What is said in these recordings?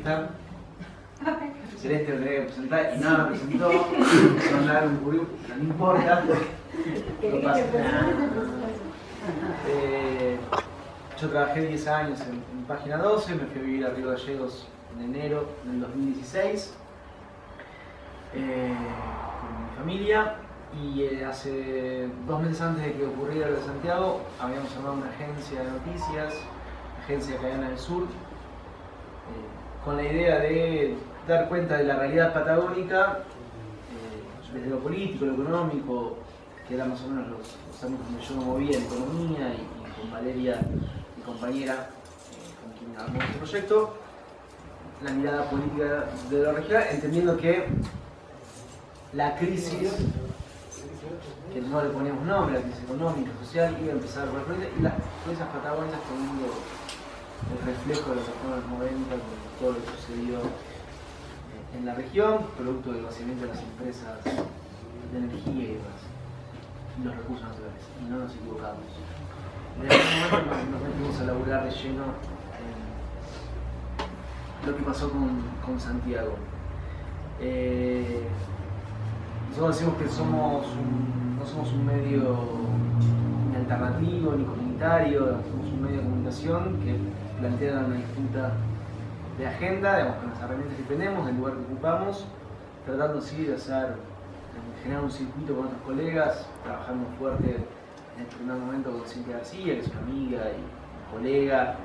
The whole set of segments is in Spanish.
están. Celeste lo tenía que presentar y no me presentó. Sonar un currículum, no importa. No pasa nada. Yo trabajé 10 años en Página 12, me fui a vivir a Río Gallegos en enero del 2016 con mi familia. Y hace 2 meses antes de que ocurriera lo de Santiago, habíamos armado una agencia de noticias, Agencia Cadena del Sur, con la idea de dar cuenta de la realidad patagónica desde lo político, lo económico, que eran más o menos los ámbitos donde yo me movía en economía, y con Valeria, mi compañera, con quien armamos este proyecto, la mirada política de la región, entendiendo que la crisis, que no le poníamos nombre, la crisis económica, social, iba a empezar por la política, y las crisis patagónicas teniendo el reflejo de los años 90, con todo lo que sucedió en la región, producto del vaciamiento de las empresas de energía y demás, y los recursos naturales, y no nos equivocamos. En ese momento nos metimos a laburar de lleno en lo que pasó con Santiago. Nosotros decimos que no somos un medio ni alternativo ni comunitario, somos un medio de comunicación que plantea una disputa de agenda, digamos, con las herramientas que tenemos, del lugar que ocupamos, tratando sí de generar un circuito con otros colegas, trabajando fuerte en este primer momento con Cintia García, que es una amiga y colega,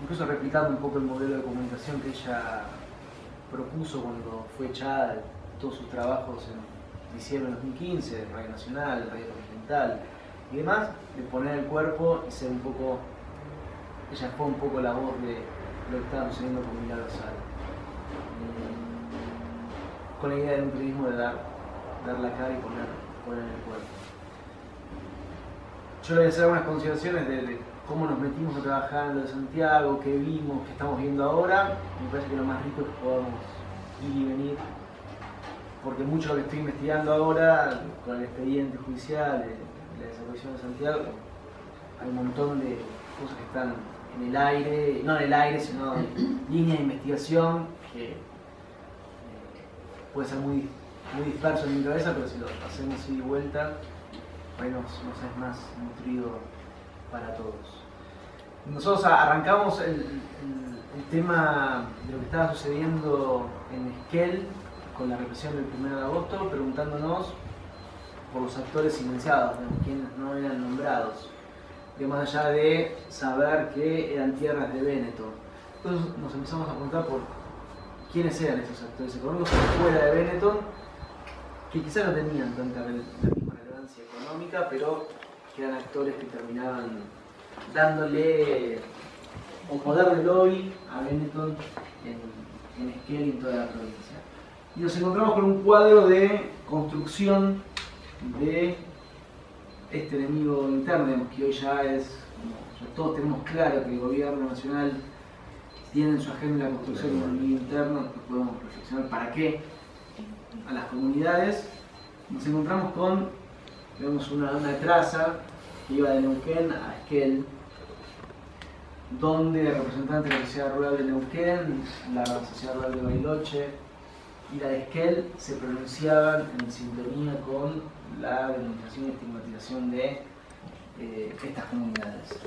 incluso replicando un poco el modelo de comunicación que ella propuso cuando fue echada de todos sus trabajos en diciembre de 2015, Radio Nacional, Radio Continental y demás, de poner el cuerpo y ser un poco, ella fue un poco la voz de lo que estaba sucediendo con Milagro Sala, con la idea de un periodismo de dar la cara y poner el cuerpo. Yo le voy a hacer algunas consideraciones de cómo nos metimos a trabajar en lo de Santiago, qué vimos, qué estamos viendo ahora. Me parece que lo más rico es que podamos ir y venir, porque mucho de lo que estoy investigando ahora, con el expediente judicial de la desaparición de Santiago, hay un montón de cosas que están en el aire, no en el aire, sino en líneas de investigación que puede ser muy disperso en mi cabeza, pero si lo hacemos ida y vuelta, ahí nos es más nutrido para todos. Nosotros arrancamos el tema de lo que estaba sucediendo en Esquel con la represión del 1 de agosto, preguntándonos por los actores silenciados, quienes no eran nombrados, que más allá de saber que eran tierras de Benetton. Entonces nos empezamos a preguntar por quiénes eran estos actores económicos fuera de Benetton, que quizás no tenían tanta la misma relevancia económica, pero que eran actores que terminaban dándole o poder de lobby a Benetton en Esquel y en toda la provincia. Y nos encontramos con un cuadro de construcción de este enemigo interno, que hoy ya es, como todos tenemos claro que el gobierno nacional tiene en su agenda la construcción de un enemigo interno, después podemos reflexionar para qué a las comunidades. Nos encontramos con, vemos una traza que iba de Neuquén a Esquel, donde representantes de la Sociedad Rural de Neuquén, la Sociedad Rural de Bariloche y la de Esquel se pronunciaban en sintonía con la denunciación y estigmatización de estas comunidades.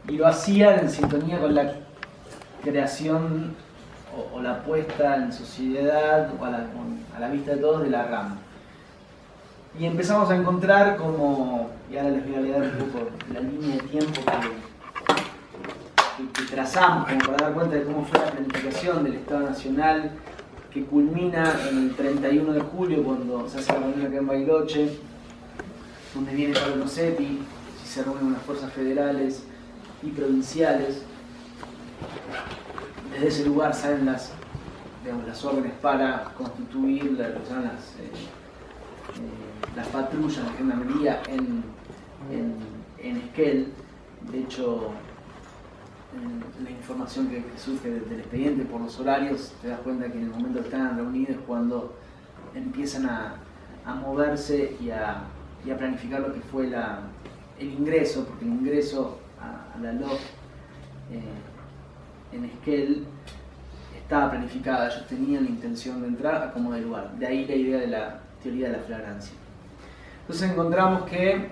Y lo hacían en sintonía con la creación o la puesta en sociedad o a la vista de todos de la RAM. Y empezamos a encontrar como, y ahora les voy a leer un poco la línea de tiempo que trazamos como para dar cuenta de cómo fue la planificación del Estado Nacional, que culmina en el 31 de julio cuando se hace la reunión acá en Bariloche, donde viene Pablo Nocetti y se reúnen unas fuerzas federales y provinciales. Desde ese lugar salen las órdenes para constituir las patrullas de gendarmería en Esquel. De hecho, la información que surge del expediente por los horarios, te das cuenta que en el momento que están reunidos es cuando empiezan a moverse y a planificar lo que fue el ingreso, porque el ingreso a la LOF en Esquel estaba planificada, ellos tenían la intención de entrar a como de lugar. De ahí la idea de la teoría de la flagrancia. Entonces encontramos que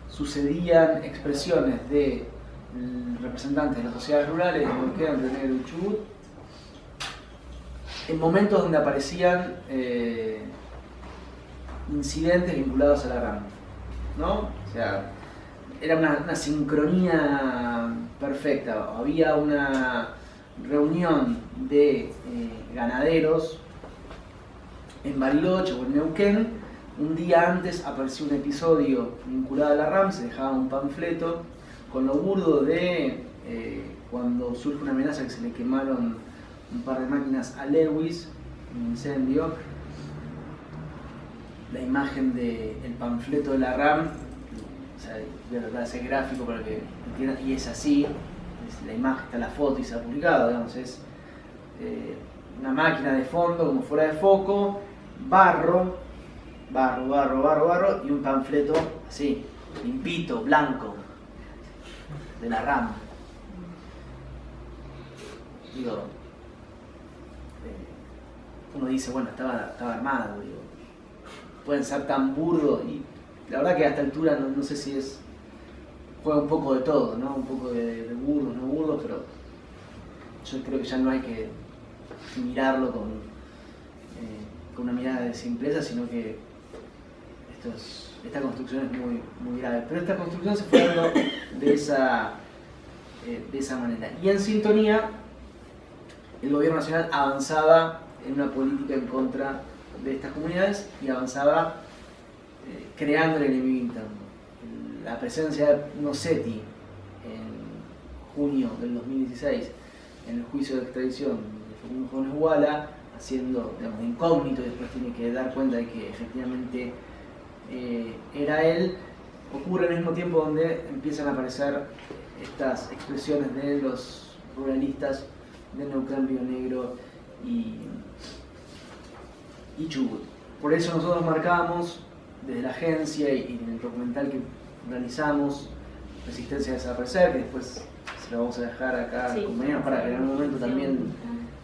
sucedían expresiones de representantes de las sociedades rurales de Neuquén, Río Negro y Chubut en momentos donde aparecían incidentes vinculados a la RAM, ¿no? O sea, era una sincronía perfecta. Había una reunión de ganaderos en Bariloche o en Neuquén. Un día antes apareció un episodio vinculado a la RAM, se dejaba un panfleto con lo burdo de cuando surge una amenaza que se le quemaron un par de máquinas a Lewis, un incendio. La imagen del panfleto de la RAM, o sea, voy a tratar de hacer gráfico para que entiendan, y es así, es la imagen, está la foto y se ha publicado, digamos, es una máquina de fondo como fuera de foco, barro, y un panfleto así, limpito, blanco, de la RAM. Digo, uno dice, bueno, estaba armado, digo, pueden ser tan burdos, y la verdad que a esta altura no sé si juega un poco de todo, ¿no? Un poco de burdos, no burdos, pero yo creo que ya no hay que mirarlo con una mirada de simpleza, sino que esta construcción es muy grave. Pero esta construcción se fue dando de esa manera. Y en sintonía, el gobierno nacional avanzaba en una política en contra de estas comunidades y avanzaba creando el enemigo interno. La presencia de Nocetti en junio del 2016 en el juicio de extradición de Facundo Jones Guala, haciendo, digamos, de incógnito, y después tiene que dar cuenta de que efectivamente era él, ocurre al mismo tiempo donde empiezan a aparecer estas expresiones de los ruralistas de Neuquén, Río Negro y Chubut. Por eso nosotros marcamos desde la agencia y en el documental que realizamos, Resistencia a Desaparecer, que después se lo vamos a dejar acá a los compañeros para que en algún momento también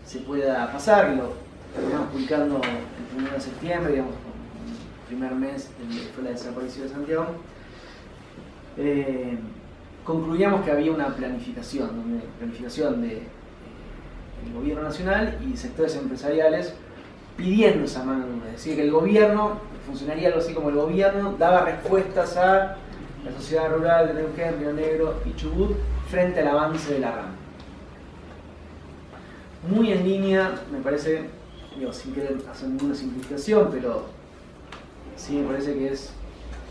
se pueda pasar, que lo terminamos publicando el 1 de septiembre, digamos, el primer mes de que fue la desaparición de Santiago. Concluíamos que había una planificación del gobierno nacional y sectores empresariales pidiendo esa mano de obra. Es decir, que el gobierno, funcionaría algo así como el gobierno, daba respuestas a la sociedad rural de Neuquén, Río Negro y Chubut frente al avance de la RAM. Muy en línea, me parece, digo, sin querer hacer ninguna simplificación, pero sí me parece que es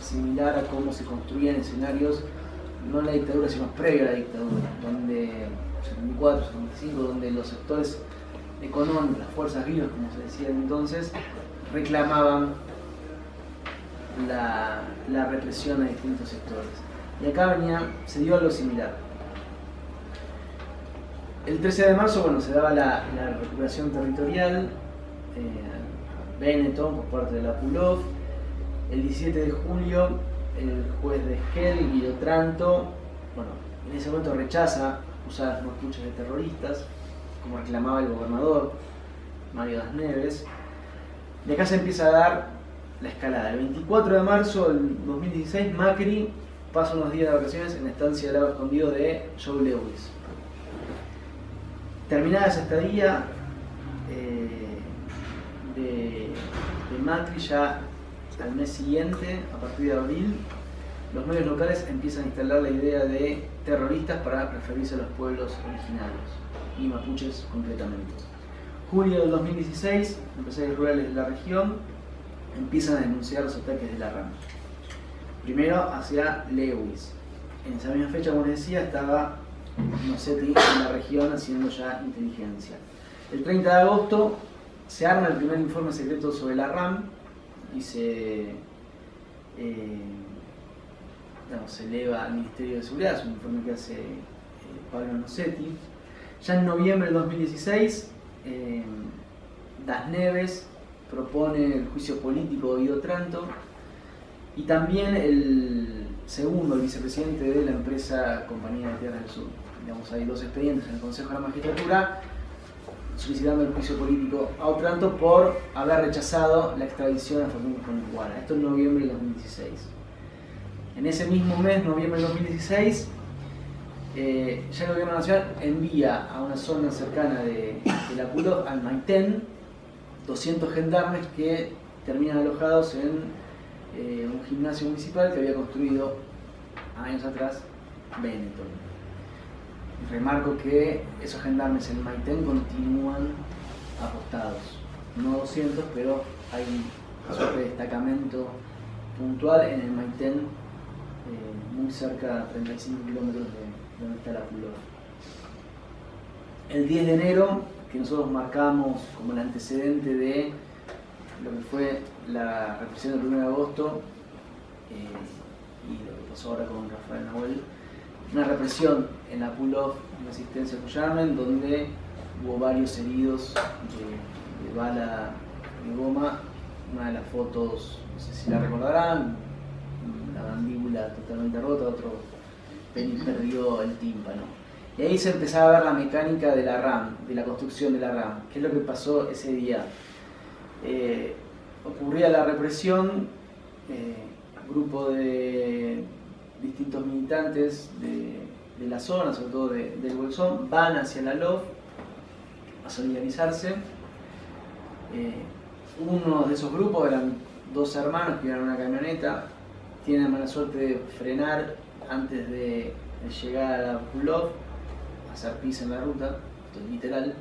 similar a cómo se construían escenarios, no en la dictadura, sino previo a la dictadura, donde 74, 75, donde los sectores económicos, las fuerzas vivas, como se decía entonces, reclamaban la represión a distintos sectores. Y acá se dio algo similar. El 13 de marzo, bueno, se daba la recuperación territorial Benetton por parte de la PULOF. El 17 de julio, el juez de Esquel, Guido Tranto, bueno, en ese momento rechaza usar los mapuches de terroristas, como reclamaba el gobernador Mario Das Neves. De acá se empieza a dar la escalada. El 24 de marzo del 2016, Macri pasa unos días de vacaciones en la estancia del Lago Escondido de Joe Lewis. Terminada esa estadía de Macri, ya al mes siguiente, a partir de abril, los medios locales empiezan a instalar la idea de terroristas para referirse a los pueblos originarios y mapuches concretamente. Julio del 2016, empresarios rurales de la región empiezan a denunciar los ataques de la RAM. Primero hacia Lewis. En esa misma fecha, como les decía, estaba Nocetti en la región haciendo ya inteligencia. El 30 de agosto se arma el primer informe secreto sobre la RAM y se eleva al Ministerio de Seguridad, es un informe que hace Pablo Nocetti. Ya en noviembre del 2016, Das Neves propone el juicio político de Guido Tranto y también el vicepresidente de la empresa Compañía de Tierras del Sur, digamos, hay 2 expedientes en el Consejo de la Magistratura solicitando el juicio político a Otranto por haber rechazado la extradición a Facundo Iguana. Esto en noviembre del 2016. En ese mismo mes, noviembre del 2016, ya el Gobierno Nacional envía a una zona cercana de la Pulov, al Maitén, 200 gendarmes que terminan alojados en un gimnasio municipal que había construido años atrás Benetton. Remarco que esos gendarmes en el Maitén continúan apostados, no 200, pero hay una suerte de destacamento puntual en el Maitén, muy cerca, a 35 kilómetros de donde está la Pulov. El 10 de enero, que nosotros marcamos como el antecedente de lo que fue la represión del 1 de agosto y lo que pasó ahora con Rafael Nahuel, una represión en la Pulov, en la asistencia a Cuyarmen, donde hubo varios heridos de bala de goma. Una de las fotos, no sé si la recordarán, la mandíbula totalmente rota, otro perdió el tímpano. Y ahí se empezaba a ver la mecánica de la RAM, de la construcción de la RAM. ¿Qué es lo que pasó ese día? Ocurría la represión, grupo de distintos militantes de la zona, sobre todo del Bolsón, van hacia la LOF a solidarizarse. Uno de esos grupos, eran 2 hermanos que iban en una camioneta, tienen la mala suerte de frenar antes de llegar a la Pulov, hacer pis en la ruta, esto es literal.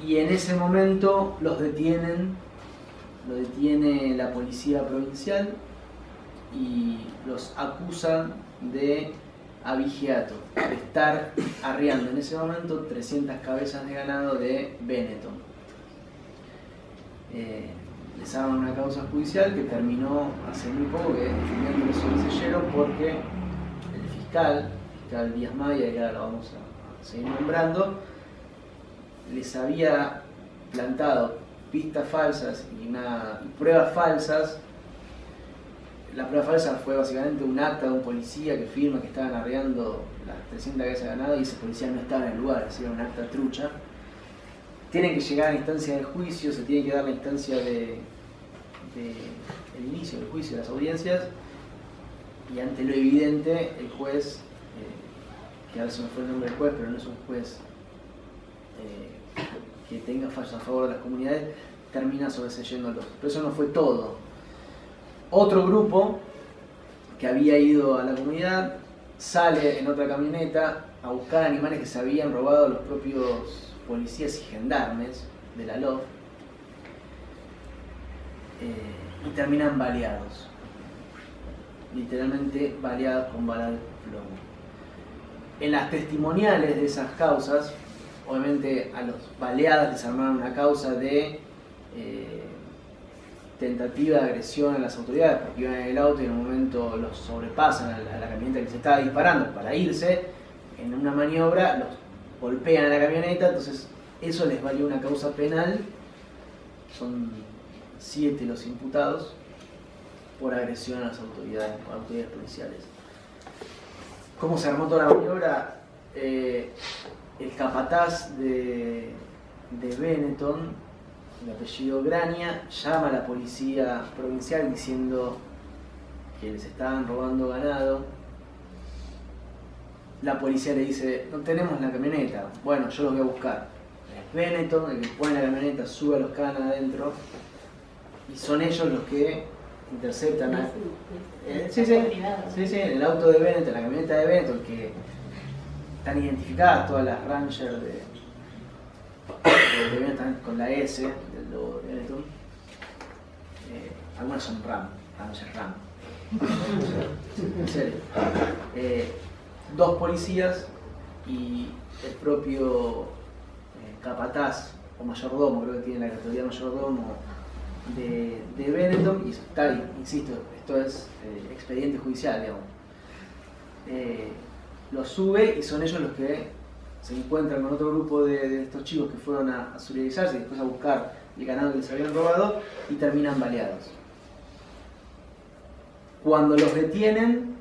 Y en ese momento lo detiene la policía provincial y los acusan de abigeato, de estar arriando en ese momento 300 cabezas de ganado de Benetton. Les arman una causa judicial que terminó hace muy poco, que defendiendo sobre Sellero, porque el fiscal Díaz Maya, que ahora lo vamos a seguir nombrando, les había plantado pistas falsas y pruebas falsas. La prueba falsa fue básicamente un acta de un policía que firma que estaban arreando las 300 cabezas de ganado y ese policía no estaba en el lugar, así era un acta trucha. Tienen que llegar a la instancia del juicio, se tiene que dar la instancia el inicio del juicio de las audiencias, y ante lo evidente el juez, que ahora se me fue el nombre del juez, pero no es un juez que tenga fallos a favor de las comunidades, termina sobreseyéndolos. Pero eso no fue todo. Otro grupo que había ido a la comunidad sale en otra camioneta a buscar animales que se habían robado los propios policías y gendarmes de la LOF y terminan baleados, literalmente baleados con balas de plomo. En las testimoniales de esas causas, obviamente a los baleados les armaron una causa de tentativa de agresión a las autoridades, porque iban en el auto y en un momento los sobrepasan a la camioneta que se estaba disparando para irse, en una maniobra los golpean a la camioneta, entonces eso les valió una causa penal. Son 7 los imputados por agresión a las autoridades policiales. ¿Cómo se armó toda la maniobra? El capataz de Benetton, de apellido Grania, llama a la policía provincial diciendo que les estaban robando ganado. La policía le dice: no tenemos la camioneta. Bueno, yo los voy a buscar. Es Benetton el que pone la camioneta, sube a los canas adentro y son ellos los que interceptan a... Sí, en el auto de Benetton, en la camioneta de Benetton, que están identificadas todas las Ranger de Benetton con la S del logo de Benetton. Algunas son Ranger Ram. En serio. 2 policías y el propio capataz o mayordomo, creo que tiene la categoría mayordomo de Benetton, y está ahí, insisto, esto es expediente judicial, digamos. Los sube y son ellos los que se encuentran con otro grupo de estos chicos que fueron a solidarizarse y después a buscar el ganado que les habían robado y terminan baleados. Cuando los detienen,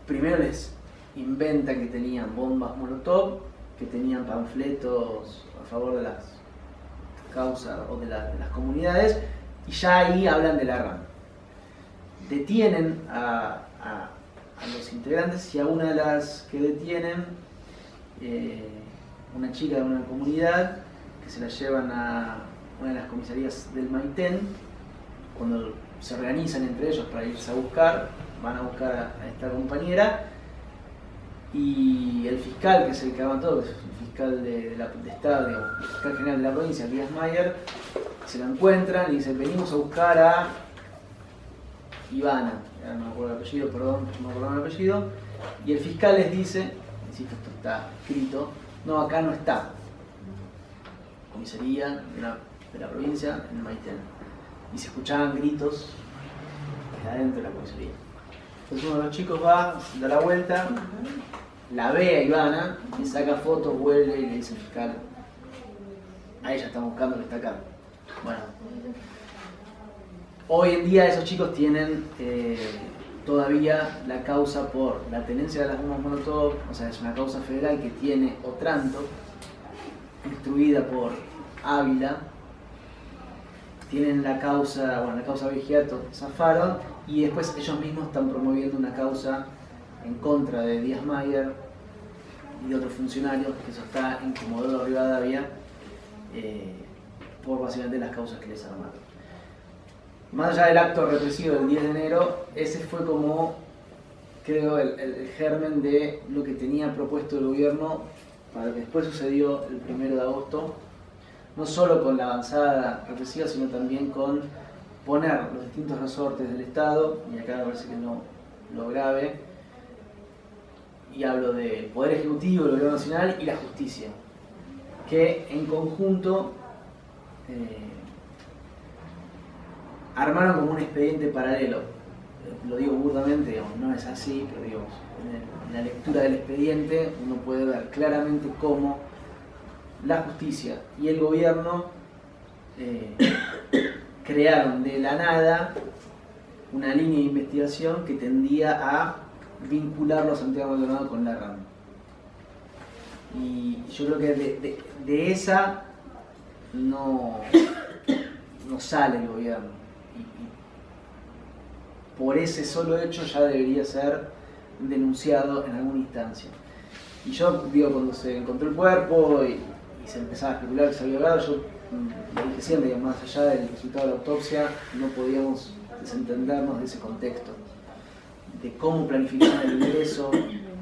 primero les inventa que tenían bombas Molotov, que tenían panfletos a favor de las causas o de las comunidades, y ya ahí hablan de la RAM. Detienen a los integrantes, y a una de las que detienen, una chica de una comunidad, que se la llevan a una de las comisarías del Maitén. Cuando se organizan entre ellos para irse a buscar, van a buscar a esta compañera, y el fiscal, que es el que arma todo, que es el fiscal de Estado, digamos, el fiscal general de la provincia, Elías Mayer, se la encuentran y dicen: venimos a buscar a Ivana, no me acuerdo el apellido, perdón, no me acuerdo el apellido, y el fiscal les dice, insisto, esto está escrito, no, acá no está, comisaría de la provincia, en el Maitén, y se escuchaban gritos desde adentro de la comisaría. Entonces uno de los chicos va, da la vuelta, la ve a Ivana, le saca fotos, vuelve y le dice al fiscal: a ella están buscando, que está acá. Bueno, hoy en día esos chicos tienen todavía la causa por la tenencia de las bombas Molotov, o sea, es una causa federal que tiene Otranto, instruida por Ávila. Tienen la causa Vejiato, zafaron, y después ellos mismos están promoviendo una causa en contra de Díaz Mayer y de otros funcionarios, que eso está en Comodoro Rivadavia, por básicamente las causas que les armaron. Más allá del acto represivo del 10 de enero, ese fue como, creo, el germen de lo que tenía propuesto el gobierno para lo que después sucedió el 1 de agosto, no solo con la avanzada represiva, sino también con poner los distintos resortes del Estado, y acá me parece que no lo grave, y hablo del Poder Ejecutivo, el Gobierno Nacional y la Justicia, que en conjunto armaron como un expediente paralelo. Lo digo burdamente, digamos, no es así, pero digamos, en la lectura del expediente uno puede ver claramente cómo la justicia y el gobierno crearon de la nada una línea de investigación que tendía a vincularlo a Santiago Maldonado con la RAM. Y yo creo que de esa no sale el gobierno. Y por ese solo hecho ya debería ser denunciado en alguna instancia. Y yo, digo, cuando se encontró el cuerpo y se empezaba a especular que se había ahogado, yo lo dije siempre, que más allá del resultado de la autopsia, no podíamos desentendernos de ese contexto, de cómo planificaron el ingreso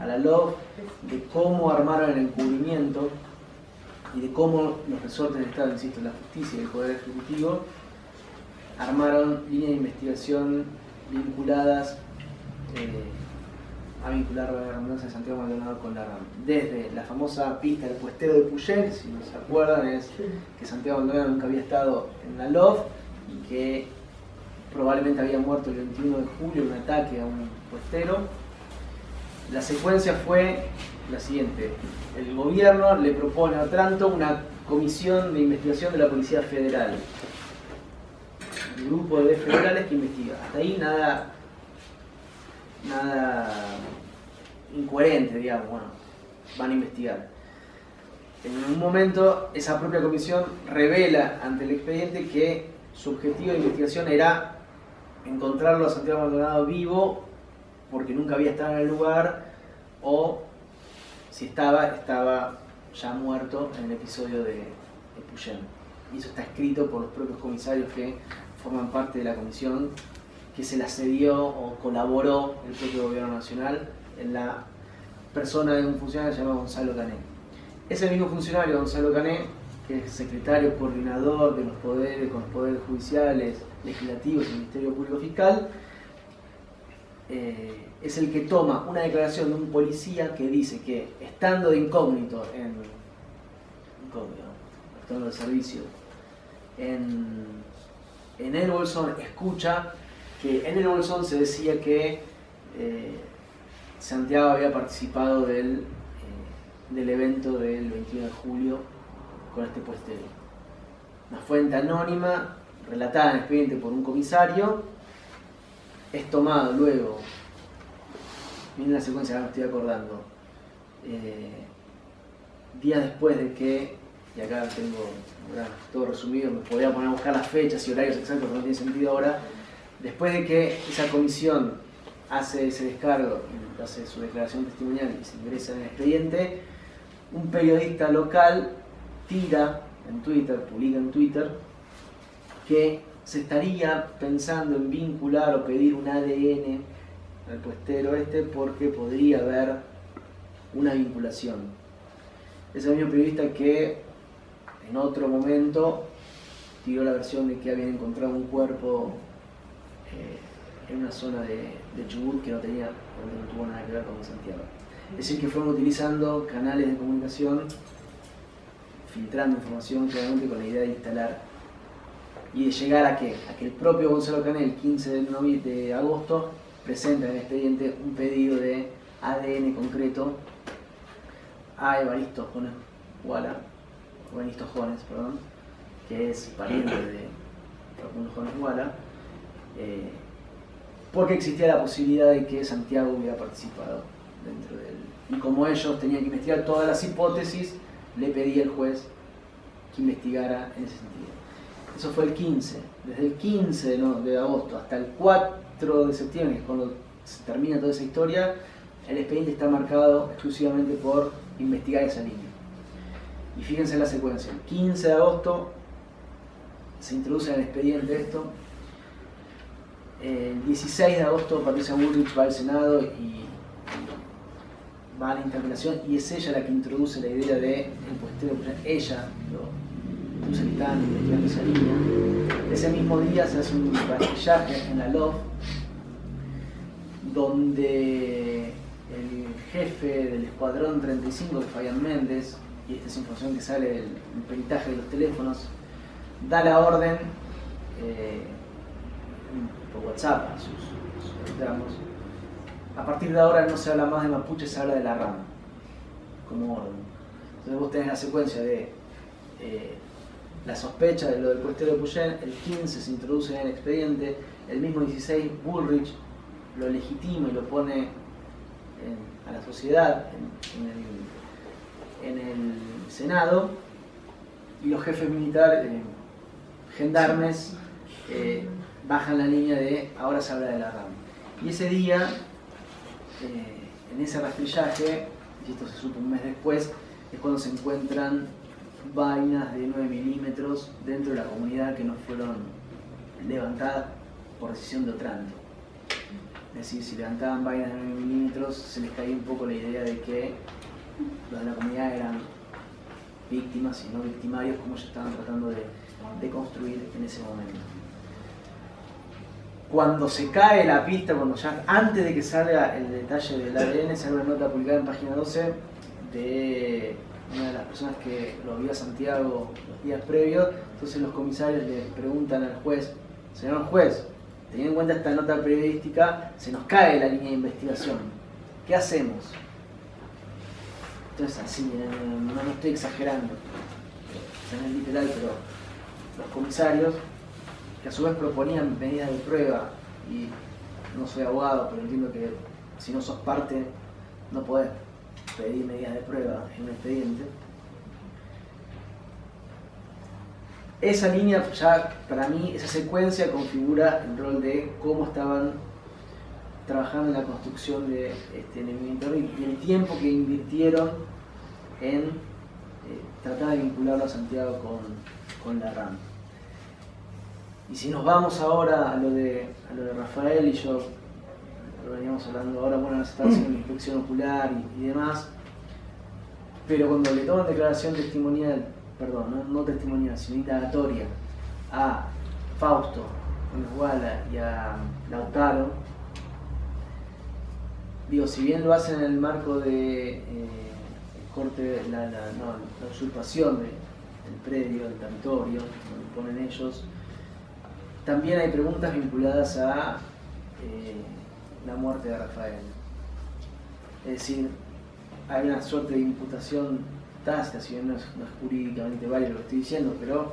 a la LOF, de cómo armaron el encubrimiento y de cómo los resortes del Estado, insisto, la justicia y el Poder Ejecutivo, armaron líneas de investigación vinculadas a vincular la redundancia de Santiago Maldonado con la RAM. Desde la famosa pista del puestero de Puyén, si no se acuerdan, es que Santiago Maldonado nunca había estado en la LOF y que probablemente había muerto el 21 de julio en un ataque a un puestero. La secuencia fue la siguiente: el gobierno le propone a Otranto una comisión de investigación de la Policía Federal, un grupo de federales que investiga. Hasta ahí nada incoherente, digamos. Bueno, van a investigar. En un momento, esa propia comisión revela ante el expediente que su objetivo de investigación era encontrarlo a Santiago Maldonado vivo, porque nunca había estado en el lugar, o si estaba ya muerto en el episodio de Puyén. Y eso está escrito por los propios comisarios que forman parte de la comisión, que se la cedió o colaboró el propio gobierno nacional en la persona de un funcionario llamado Gonzalo Cané. Ese mismo funcionario, Gonzalo Cané, que es secretario coordinador de los poderes, con los poderes judiciales, legislativos y Ministerio Público Fiscal, es el que toma una declaración de un policía que dice que, estando de incógnito, estando de servicio, en El Bolsón, escucha que en El Bolsón se decía que Santiago había participado del evento del 21 de julio con este puestero. Una fuente anónima, relatada en el expediente por un comisario, es tomado luego Viene la secuencia, ahora me estoy acordando. Días después de que, y acá tengo todo resumido, me podría poner a buscar las fechas y horarios exactos, pero no tiene sentido ahora. Después de que esa comisión hace ese descargo, hace su declaración testimonial y se ingresa en el expediente, un periodista local tira en Twitter, publica en Twitter, que se estaría pensando en vincular o pedir un ADN al puestero porque podría haber una vinculación. Ese mismo periodista que en otro momento tiró la versión de que habían encontrado un cuerpo en una zona de Chubut que no tuvo nada que ver con Santiago. Es decir, que fueron utilizando canales de comunicación, filtrando información claramente con la idea de instalar y de llegar a que el propio Gonzalo Canel, el 15 de agosto, presenta en el expediente un pedido de ADN concreto a Evaristo Jones, que es pariente de Facundo Jones Guala, porque existía la posibilidad de que Santiago hubiera participado dentro de él. Y como ellos tenían que investigar todas las hipótesis, le pedí al juez que investigara en ese sentido. Eso fue el 15. Desde el 15 de agosto hasta el 4 de septiembre, que es cuando se termina toda esa historia, el expediente está marcado exclusivamente por investigar esa línea. Y fíjense en la secuencia. El 15 de agosto se introduce en el expediente esto. El 16 de agosto Patricia Bullrich va al Senado y va a la interpelación, y es ella la que introduce la idea de el puestero. Ella introduce que estaban investigando esa línea. Ese mismo día se hace un rastrillaje en la LOF, donde el jefe del escuadrón 35, de Fabián Méndez, y esta es información que sale del peritaje de los teléfonos, da la orden por WhatsApp a sus tramos. A partir de ahora no se habla más de Mapuche, se habla de la rama como orden. Entonces vos tenés la secuencia de la sospecha de lo del puestero de Puyén. El 15 se introduce en el expediente, el mismo 16 Bullrich lo legitima y lo pone a la sociedad en el Senado, y los jefes militares, gendarmes, bajan la línea de ahora se habla de la rama. Y ese día, en ese rastrillaje, y esto se supo un mes después, es cuando se encuentran vainas de 9 milímetros dentro de la comunidad que no fueron levantadas por decisión de Otranto. Es decir, si levantaban vainas de 9 milímetros, se les caía un poco la idea de que los de la comunidad eran víctimas y no victimarios, como ellos estaban tratando de construir en ese momento. Cuando se cae la pista, antes de que salga el detalle del ADN, sale una nota publicada en página 12 de una de las personas que lo vio a Santiago los días previos. Entonces los comisarios le preguntan al juez: señor juez, teniendo en cuenta esta nota periodística, se nos cae la línea de investigación, ¿qué hacemos? Entonces así, no estoy exagerando, no es literal, pero los comisarios, que a su vez proponían medidas de prueba, y no soy abogado, pero entiendo que si no sos parte no podés pedir medidas de prueba en un expediente. Esa línea, ya para mí, esa secuencia configura el rol de cómo estaban trabajando en la construcción de este enemigo interno y el tiempo que invirtieron en tratar de vincularlo a Santiago con la RAM. Y si nos vamos ahora a lo de Rafael, y yo lo veníamos hablando ahora, bueno, se está haciendo una inspección ocular y demás, pero cuando le toman declaración testimonial, perdón, no testimonial, sino indagatoria a Fausto, a Guala y a Lautaro, digo, si bien lo hacen en el marco de la usurpación del predio, del territorio, donde ponen ellos, también hay preguntas vinculadas a la muerte de Rafael. Es decir, hay una suerte de imputación tácita, si bien no es jurídicamente válido lo que estoy diciendo, pero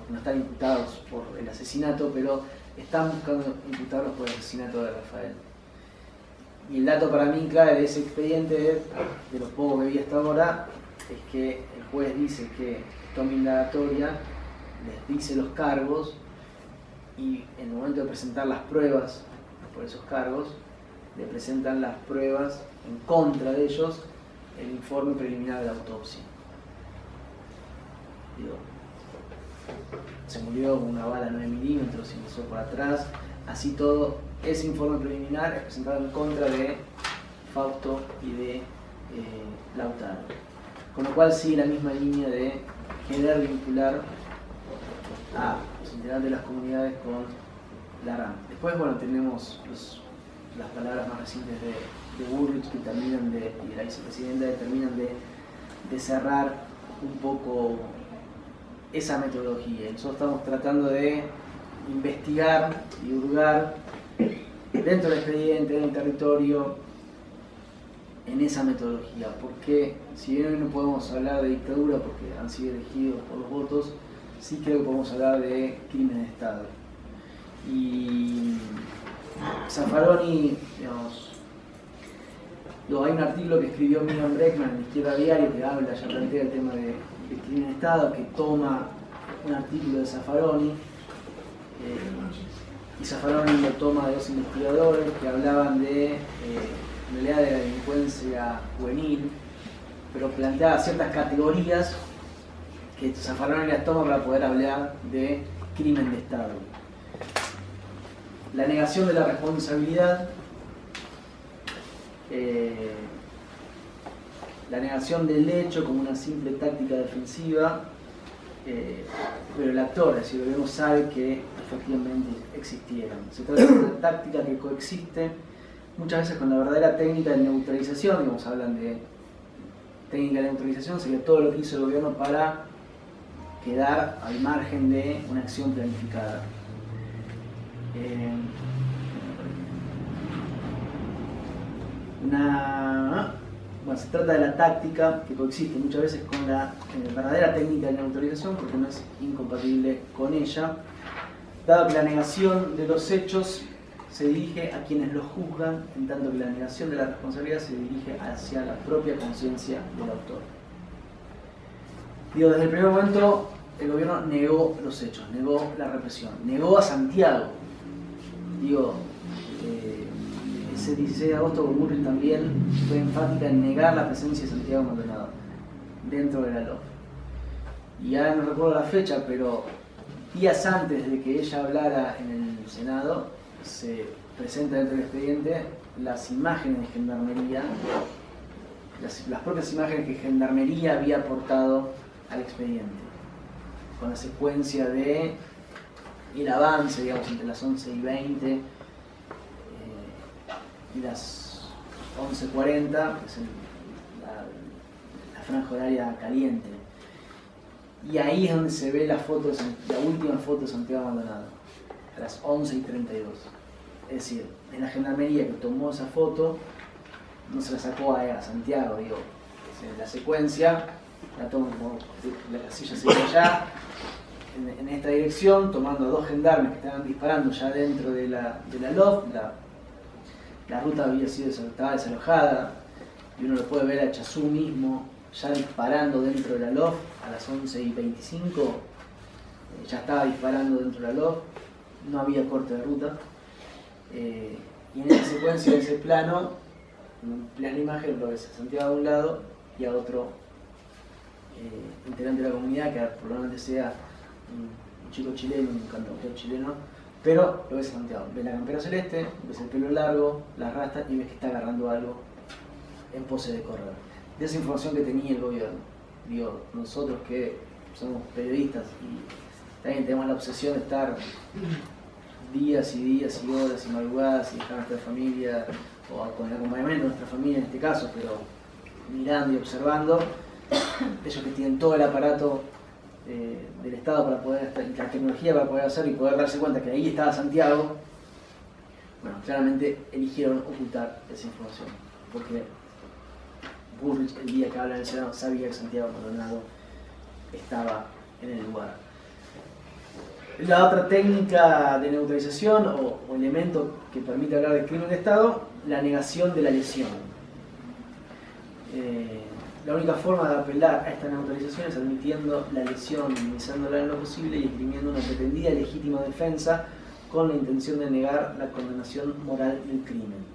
no están imputados por el asesinato, pero están buscando imputarlos por el asesinato de Rafael. Y el dato para mí clave de ese expediente, de lo poco que vi hasta ahora, es que el juez dice que toma indagatoria, les dice los cargos y en el momento de presentar las pruebas por esos cargos, le presentan las pruebas en contra de ellos, el informe preliminar de la autopsia. Digo, se murió con una bala 9 milímetros, se ingresó por atrás, así todo, ese informe preliminar es presentado en contra de Fausto y de Lautaro. Con lo cual sigue la misma línea de querer vincular a los integrantes de las comunidades con la RAM. Después, bueno, tenemos las palabras más recientes de Bullrich que terminan y de la vicepresidenta que terminan de cerrar un poco esa metodología. Nosotros estamos tratando de investigar y hurgar dentro del expediente, en el territorio, en esa metodología, porque si bien hoy no podemos hablar de dictadura porque han sido elegidos por los votos, sí creo que podemos hablar de crímenes de Estado. Y Zaffaroni, digamos, hay un artículo que escribió Miriam Bregman en Izquierda Diario que habla, ya plantea el tema de crimen de Estado, que toma un artículo de Zaffaroni, y Zaffaroni lo toma de dos investigadores que hablaban de en realidad de la delincuencia juvenil, pero planteaba ciertas categorías que Zaffaroni las toma para poder hablar de crimen de Estado. La negación de la responsabilidad, la negación del hecho como una simple táctica defensiva, pero el actor, es decir, el gobierno sabe que efectivamente existieron. Se trata de una táctica que coexiste muchas veces con la verdadera técnica de neutralización, digamos, hablan de técnica de neutralización, sería todo lo que hizo el gobierno para quedar al margen de una acción planificada. Bueno, se trata de la táctica que coexiste muchas veces con la verdadera técnica de neutralización porque no es incompatible con ella, dado que la negación de los hechos se dirige a quienes los juzgan, en tanto que la negación de la responsabilidad se dirige hacia la propia conciencia del autor. Digo, desde el primer momento el gobierno negó los hechos, negó la represión, negó a Santiago. Digo, ese 16 de agosto Bullrich también fue enfática en negar la presencia de Santiago Maldonado dentro de la LOF. Y ahora no recuerdo la fecha, pero días antes de que ella hablara en el Senado, se presenta dentro del expediente las imágenes de Gendarmería, las propias imágenes que Gendarmería había aportado al expediente, con la secuencia de el avance, digamos, entre las 11:20 y las 11:40, que es la franja horaria caliente. Y ahí es donde se ve la última foto de Santiago Maldonado, a las 11:32. Es decir, en la Gendarmería que tomó esa foto, no se la sacó a Santiago, digo, la secuencia la toma como la casilla se ve allá, en esta dirección, tomando a dos gendarmes que estaban disparando ya dentro de la LOF. La ruta estaba desalojada y uno lo puede ver a Chazú mismo ya disparando dentro de la LOF a las 11:25, ya estaba disparando dentro de la LOF, no había corte de ruta, y en esa secuencia de ese plano, en plena imagen, lo ves a Santiago a un lado y a otro integrante de la comunidad, que probablemente sea un chico chileno, un cantautor chileno, pero lo ves a Santiago, ves la campera celeste, ves el pelo largo, las rastas y ves que está agarrando algo en pose de correr. De esa información que tenía el gobierno. Digo, nosotros que somos periodistas y también tenemos la obsesión de estar días y días y horas y madrugadas y dejar a nuestra familia, o con el acompañamiento de nuestra familia en este caso, pero mirando y observando, ellos que tienen todo el aparato del Estado para poder, la tecnología para poder hacer y poder darse cuenta que ahí estaba Santiago, bueno, claramente eligieron ocultar esa información, porque Bullrich, el día que habla en el Senado, sabía que Santiago Maldonado estaba en el lugar. La otra técnica de neutralización o elemento que permite hablar de crimen de Estado, la negación de la lesión. La única forma de apelar a esta neutralización es admitiendo la lesión, minimizándola en lo posible y esgrimiendo una pretendida legítima defensa con la intención de negar la condenación moral del crimen.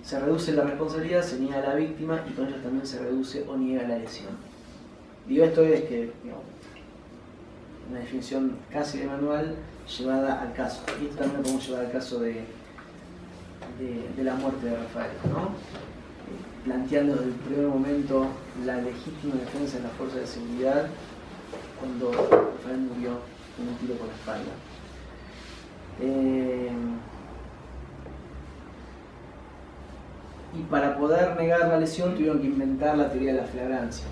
Se reduce la responsabilidad, se niega a la víctima y con ello también se reduce o niega la lesión. Digo, esto es que, digamos, una definición casi de manual llevada al caso. Y esto también lo podemos llevar al caso de la muerte de Rafael, ¿no? Planteando desde el primer momento la legítima defensa de las fuerzas de seguridad cuando Rafael murió con un tiro por la espalda. Y para poder negar la lesión tuvieron que inventar la teoría de la flagrancia.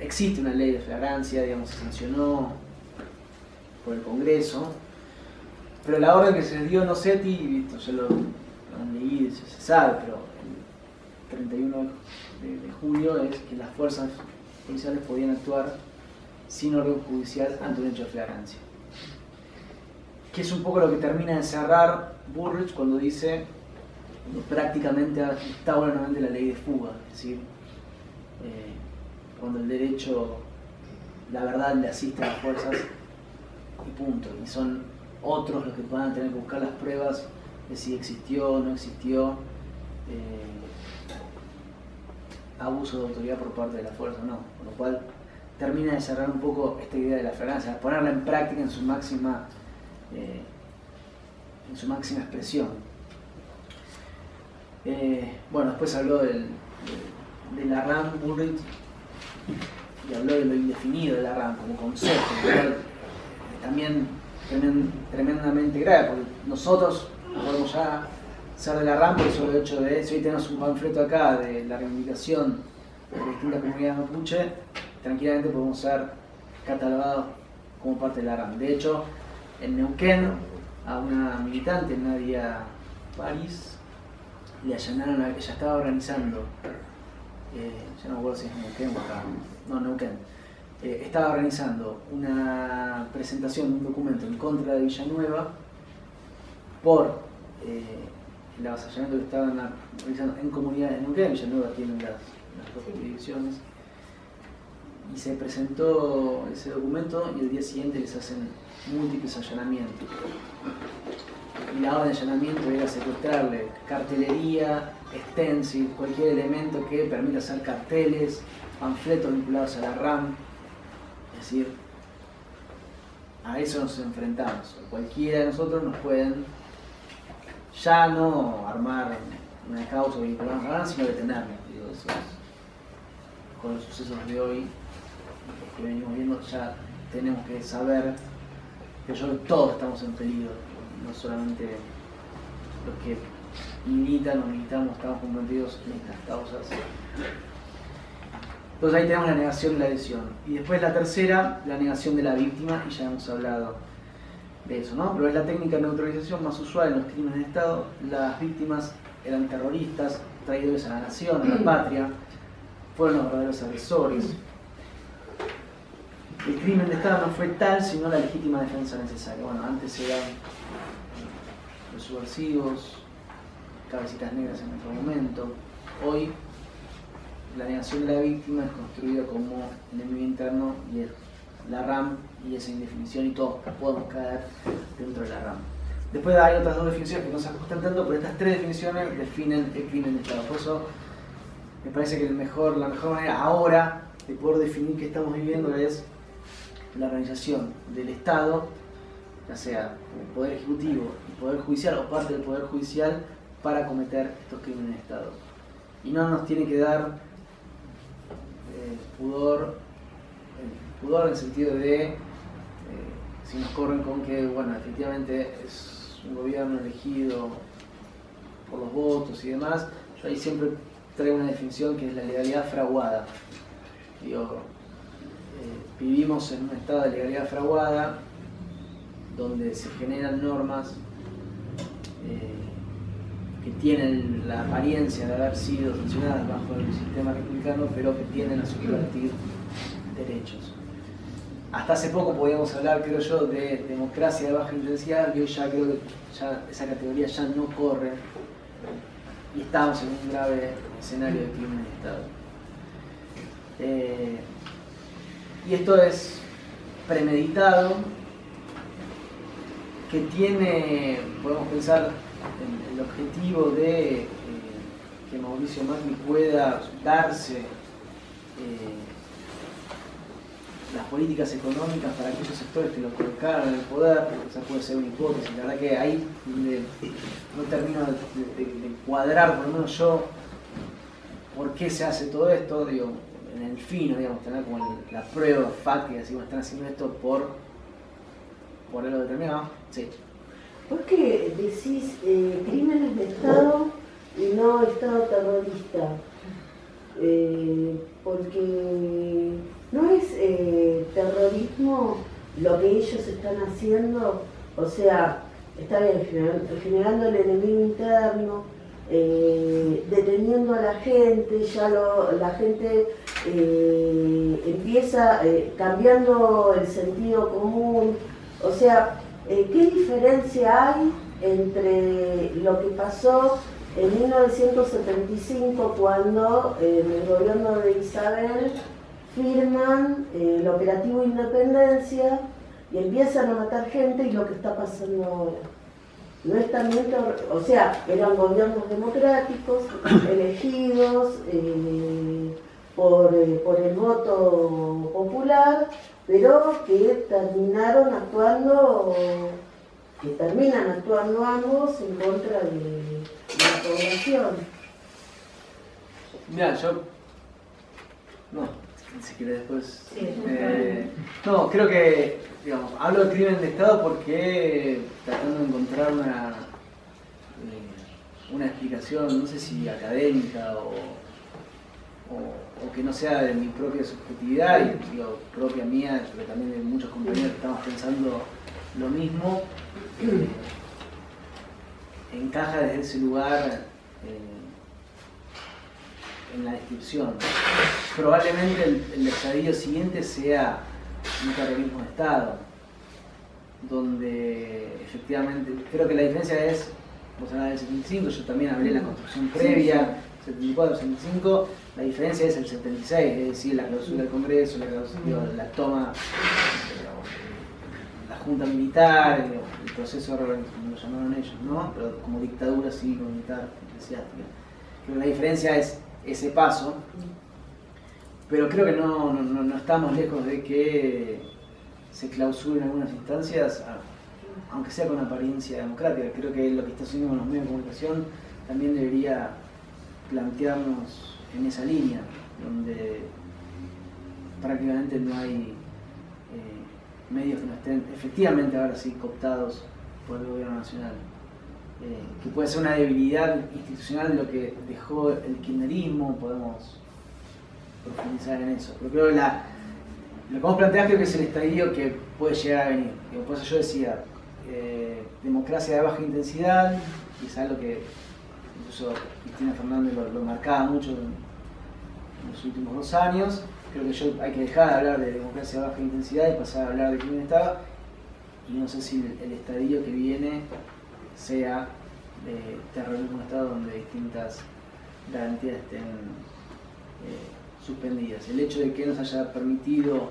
Existe una ley de flagrancia, digamos, se sancionó por el Congreso, pero la orden que se les dio Nocetti, esto ya lo han leído, se sabe, pero el 31 de julio es que las fuerzas policiales podían actuar sin orden judicial ante un hecho de flagrancia. Que es un poco lo que termina de cerrar Bullrich cuando dice prácticamente instaura nuevamente la ley de fuga, es decir, cuando el derecho, la verdad le asiste a las fuerzas y punto, y son otros los que van a tener que buscar las pruebas de si existió o no existió abuso de autoridad por parte de la fuerza o no, con lo cual termina de cerrar un poco esta idea de la flagrancia, ponerla en práctica en su máxima expresión. Bueno, después habló de la RAM, Bullrich, y habló de lo indefinido de la RAM como concepto, también tremendamente grave, porque nosotros no podemos ya ser de la RAM por el solo hecho de, si hoy tenemos un panfleto acá de la reivindicación de distintas comunidades mapuche, tranquilamente podemos ser catalogados como parte de la RAM. De hecho, en Neuquén, a una militante, Nadia París, le allanaron, ella estaba organizando, ya no me acuerdo si es Neuquén o acá, no, Neuquén, estaba organizando una presentación de un documento en contra de Villanueva por el avasallamiento que estaban realizando en comunidades de Neuquén. Villanueva tiene las dos jurisdicciones, y se presentó ese documento y el día siguiente les hacen múltiples allanamientos. Y la orden de allanamiento era secuestrarle cartelería, stencil, cualquier elemento que permita hacer carteles, panfletos vinculados a la RAM. Es decir, a eso nos enfrentamos. Cualquiera de nosotros nos pueden ya no armar una causa vinculada a la RAM, sino detenernos. Digo, eso es, con los sucesos de hoy que venimos viendo, ya tenemos que saber que todos estamos en peligro, no solamente los que militan o militamos, estamos comprometidos en estas causas. Entonces ahí tenemos la negación de la lesión. Y después la tercera, la negación de la víctima, y ya hemos hablado de eso, ¿no? Pero es la técnica de neutralización más usual en los crímenes de Estado. Las víctimas eran terroristas, traidores a la nación, a la patria, fueron los verdaderos agresores. El crimen de Estado no fue tal, sino la legítima defensa necesaria. Bueno, antes eran los subversivos, cabecitas negras en otro momento. Hoy la negación de la víctima es construida como enemigo interno y es la RAM y esa indefinición, y todos podemos caer dentro de la RAM. Después hay otras dos definiciones que no se ajustan tanto, pero estas tres definiciones definen el crimen de Estado. Por eso me parece que la mejor manera ahora de poder definir qué estamos viviendo es la organización del Estado, ya sea el Poder Ejecutivo, el Poder Judicial o parte del Poder Judicial, para cometer estos crímenes de Estado. Y no nos tiene que dar pudor en el sentido de si nos corren con que, bueno, efectivamente es un gobierno elegido por los votos y demás. Yo ahí siempre traigo una definición que es la legalidad fraguada. Digo, vivimos en un estado de legalidad fraguada donde se generan normas que tienen la apariencia de haber sido sancionadas bajo el sistema republicano, pero que tienden a subvertir derechos. hasta hace poco podíamos hablar, creo yo, de democracia de baja intensidad, y hoy ya creo que ya esa categoría ya no corre, y estamos en un grave escenario de crimen de Estado. Y esto es premeditado, que tiene, podemos pensar, el objetivo de que Mauricio Macri pueda darse las políticas económicas para aquellos sectores que lo colocaron en el poder. Esa puede ser una hipótesis. La verdad que ahí donde no termino de cuadrar, por lo menos yo, por qué se hace todo esto, digo, en el fino, digamos, tener como la prueba fáctica, si están haciendo esto por algo determinado. Sí. ¿Por qué decís crímenes de Estado y no Estado terrorista? Porque no es terrorismo lo que ellos están haciendo, o sea, está bien, generando el enemigo interno, deteniendo a la gente, ya la gente empieza cambiando el sentido común, o sea, ¿qué diferencia hay entre lo que pasó en 1975 cuando en el gobierno de Isabel firman el operativo Independencia y empiezan a matar gente y lo que está pasando ahora? No es también, o sea, eran gobiernos democráticos, elegidos por el voto popular, pero que terminan actuando ambos en contra de la población. Mira, yo... No, si quieres después... Sí. No, creo que, digamos, hablo de crimen de Estado porque tratando de encontrar una explicación, no sé si académica o que no sea de mi propia subjetividad, y digo, propia mía, pero también de muchos compañeros que estamos pensando lo mismo, encaja desde ese lugar en la descripción. Probablemente el estadio siguiente sea un terrorismo de Estado, donde efectivamente, creo que la diferencia es, vos hablás del 75, yo también hablé de la construcción previa, 74, 75, la diferencia es el 76, es decir, la clausura del Congreso, la toma, la junta militar, el proceso de reorganización, lo llamaron ellos, ¿no? Pero como dictadura cívico-militar eclesiástica. Creo que la diferencia es ese paso, pero creo que no estamos lejos de que se clausuren algunas instancias, aunque sea con apariencia democrática. Creo que lo que está haciendo con los medios de comunicación también debería plantearnos en esa línea, donde prácticamente no hay medios que no estén efectivamente ahora sí cooptados por el gobierno nacional, que puede ser una debilidad institucional de lo que dejó el kirchnerismo. Podemos profundizar en eso, pero creo que lo que vos planteás creo que es el estadio que puede llegar a venir. Por eso yo decía, democracia de baja intensidad, y es algo que incluso Cristina Fernández lo marcaba mucho en los últimos 2 años. Creo que hay que dejar de hablar de democracia de baja intensidad y pasar a hablar de crimen de Estado, y no sé si el estadio que viene sea de terrorismo de Estado donde distintas garantías estén suspendidas. El hecho de que nos haya permitido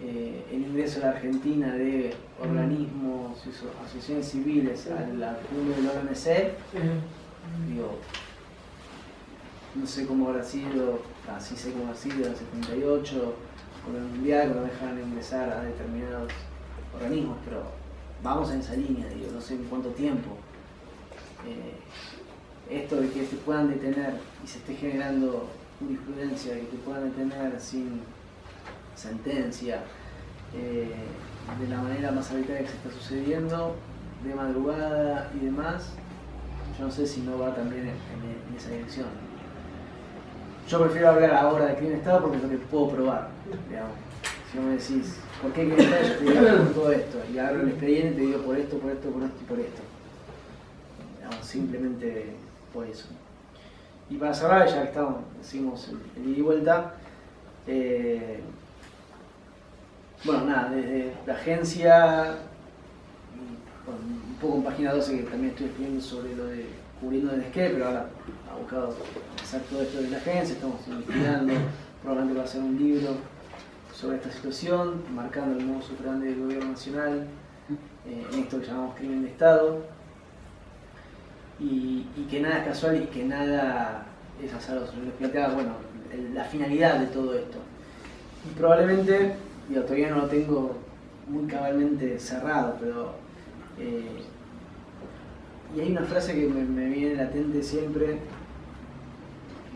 el ingreso a la Argentina de organismos y asociaciones civiles al cumbre de la OMC, digo, no sé cómo habrá sido, sí sé cómo ha sido en el 78, con el Mundial, cuando dejan ingresar a determinados organismos, pero vamos en esa línea, digo, no sé en cuánto tiempo. Esto de que te puedan detener y se esté generando jurisprudencia, que te puedan detener sin sentencia, de la manera más arbitraria que se está sucediendo, de madrugada y demás, yo no sé si no va también en esa dirección. Yo prefiero hablar ahora de crimen de Estado porque es lo que puedo probar, digamos. Si vos me decís, ¿por qué crimen de Estado? Yo te digo por todo esto, y agarro el expediente y te digo por esto, por esto, por esto y por esto. Digamos, simplemente por eso. Y para cerrar, ya que decimos el ida y vuelta, bueno, nada, desde la agencia, bueno, un poco en página 12 que también estoy escribiendo sobre lo de cubriendo el skate, pero ahora ha buscado hacer todo esto de la agencia, estamos investigando, probablemente va a ser un libro sobre esta situación, marcando el nuevo grande del gobierno nacional, en esto que llamamos crimen de Estado, y que nada es casual y que nada es azar. Les planteaba, bueno, la finalidad de todo esto. Y probablemente, digo, todavía no lo tengo muy cabalmente cerrado, pero y hay una frase que me viene latente siempre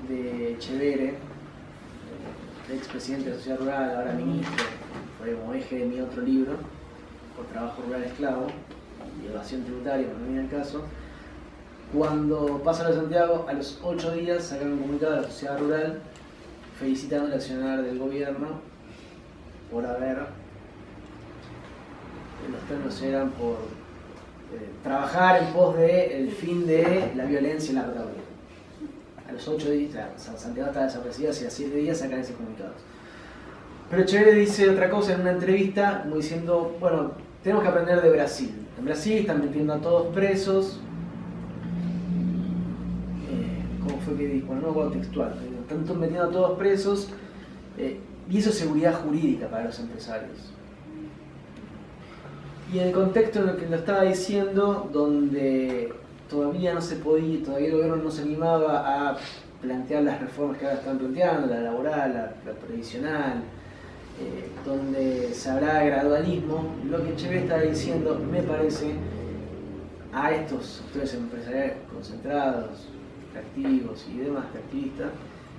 de Echeverre, el expresidente de la Sociedad Rural, ahora ministro, fue como eje de mi otro libro, por trabajo rural esclavo y evasión tributaria, cuando viene el caso. Cuando pasa lo de Santiago, a los 8 días sacaron un comunicado a la Sociedad Rural felicitando el accionar del gobierno por haber, los términos eran por trabajar en pos del fin de la violencia en la Patagonia. A los 8 días, Santiago está desaparecida, hace 7 días sacan ese comunicado. Pero Echeverre dice otra cosa en una entrevista, como diciendo, bueno, tenemos que aprender de Brasil. En Brasil están metiendo a todos presos. ¿Cómo fue que dijo? No me acuerdo textual. Están metiendo a todos presos y eso es seguridad jurídica para los empresarios. Y en el contexto en el que lo estaba diciendo, donde todavía no se podía, todavía el gobierno no se animaba a plantear las reformas que ahora están planteando, la laboral, la previsional, donde se habrá gradualismo, lo que Echeverre está diciendo, me parece, a estos sectores empresariales concentrados, activos y demás activistas,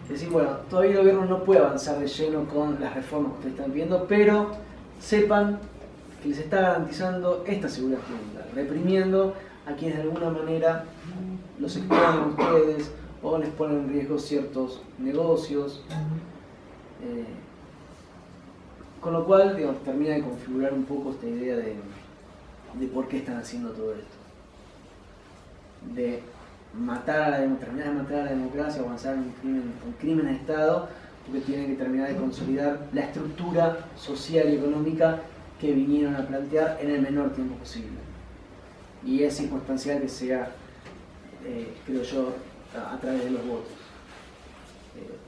es decir, bueno, todavía el gobierno no puede avanzar de lleno con las reformas que ustedes están pidiendo, pero sepan que les está garantizando esta seguridad jurídica, reprimiendo a quienes de alguna manera los exponen a ustedes o les ponen en riesgo ciertos negocios. Con lo cual, digamos, termina de configurar un poco esta idea de por qué están haciendo todo esto. De terminar de matar a la democracia, avanzar en un crimen de Estado, porque tienen que terminar de consolidar la estructura social y económica que vinieron a plantear en el menor tiempo posible. Y es circunstancial que sea, creo yo, a través de los votos.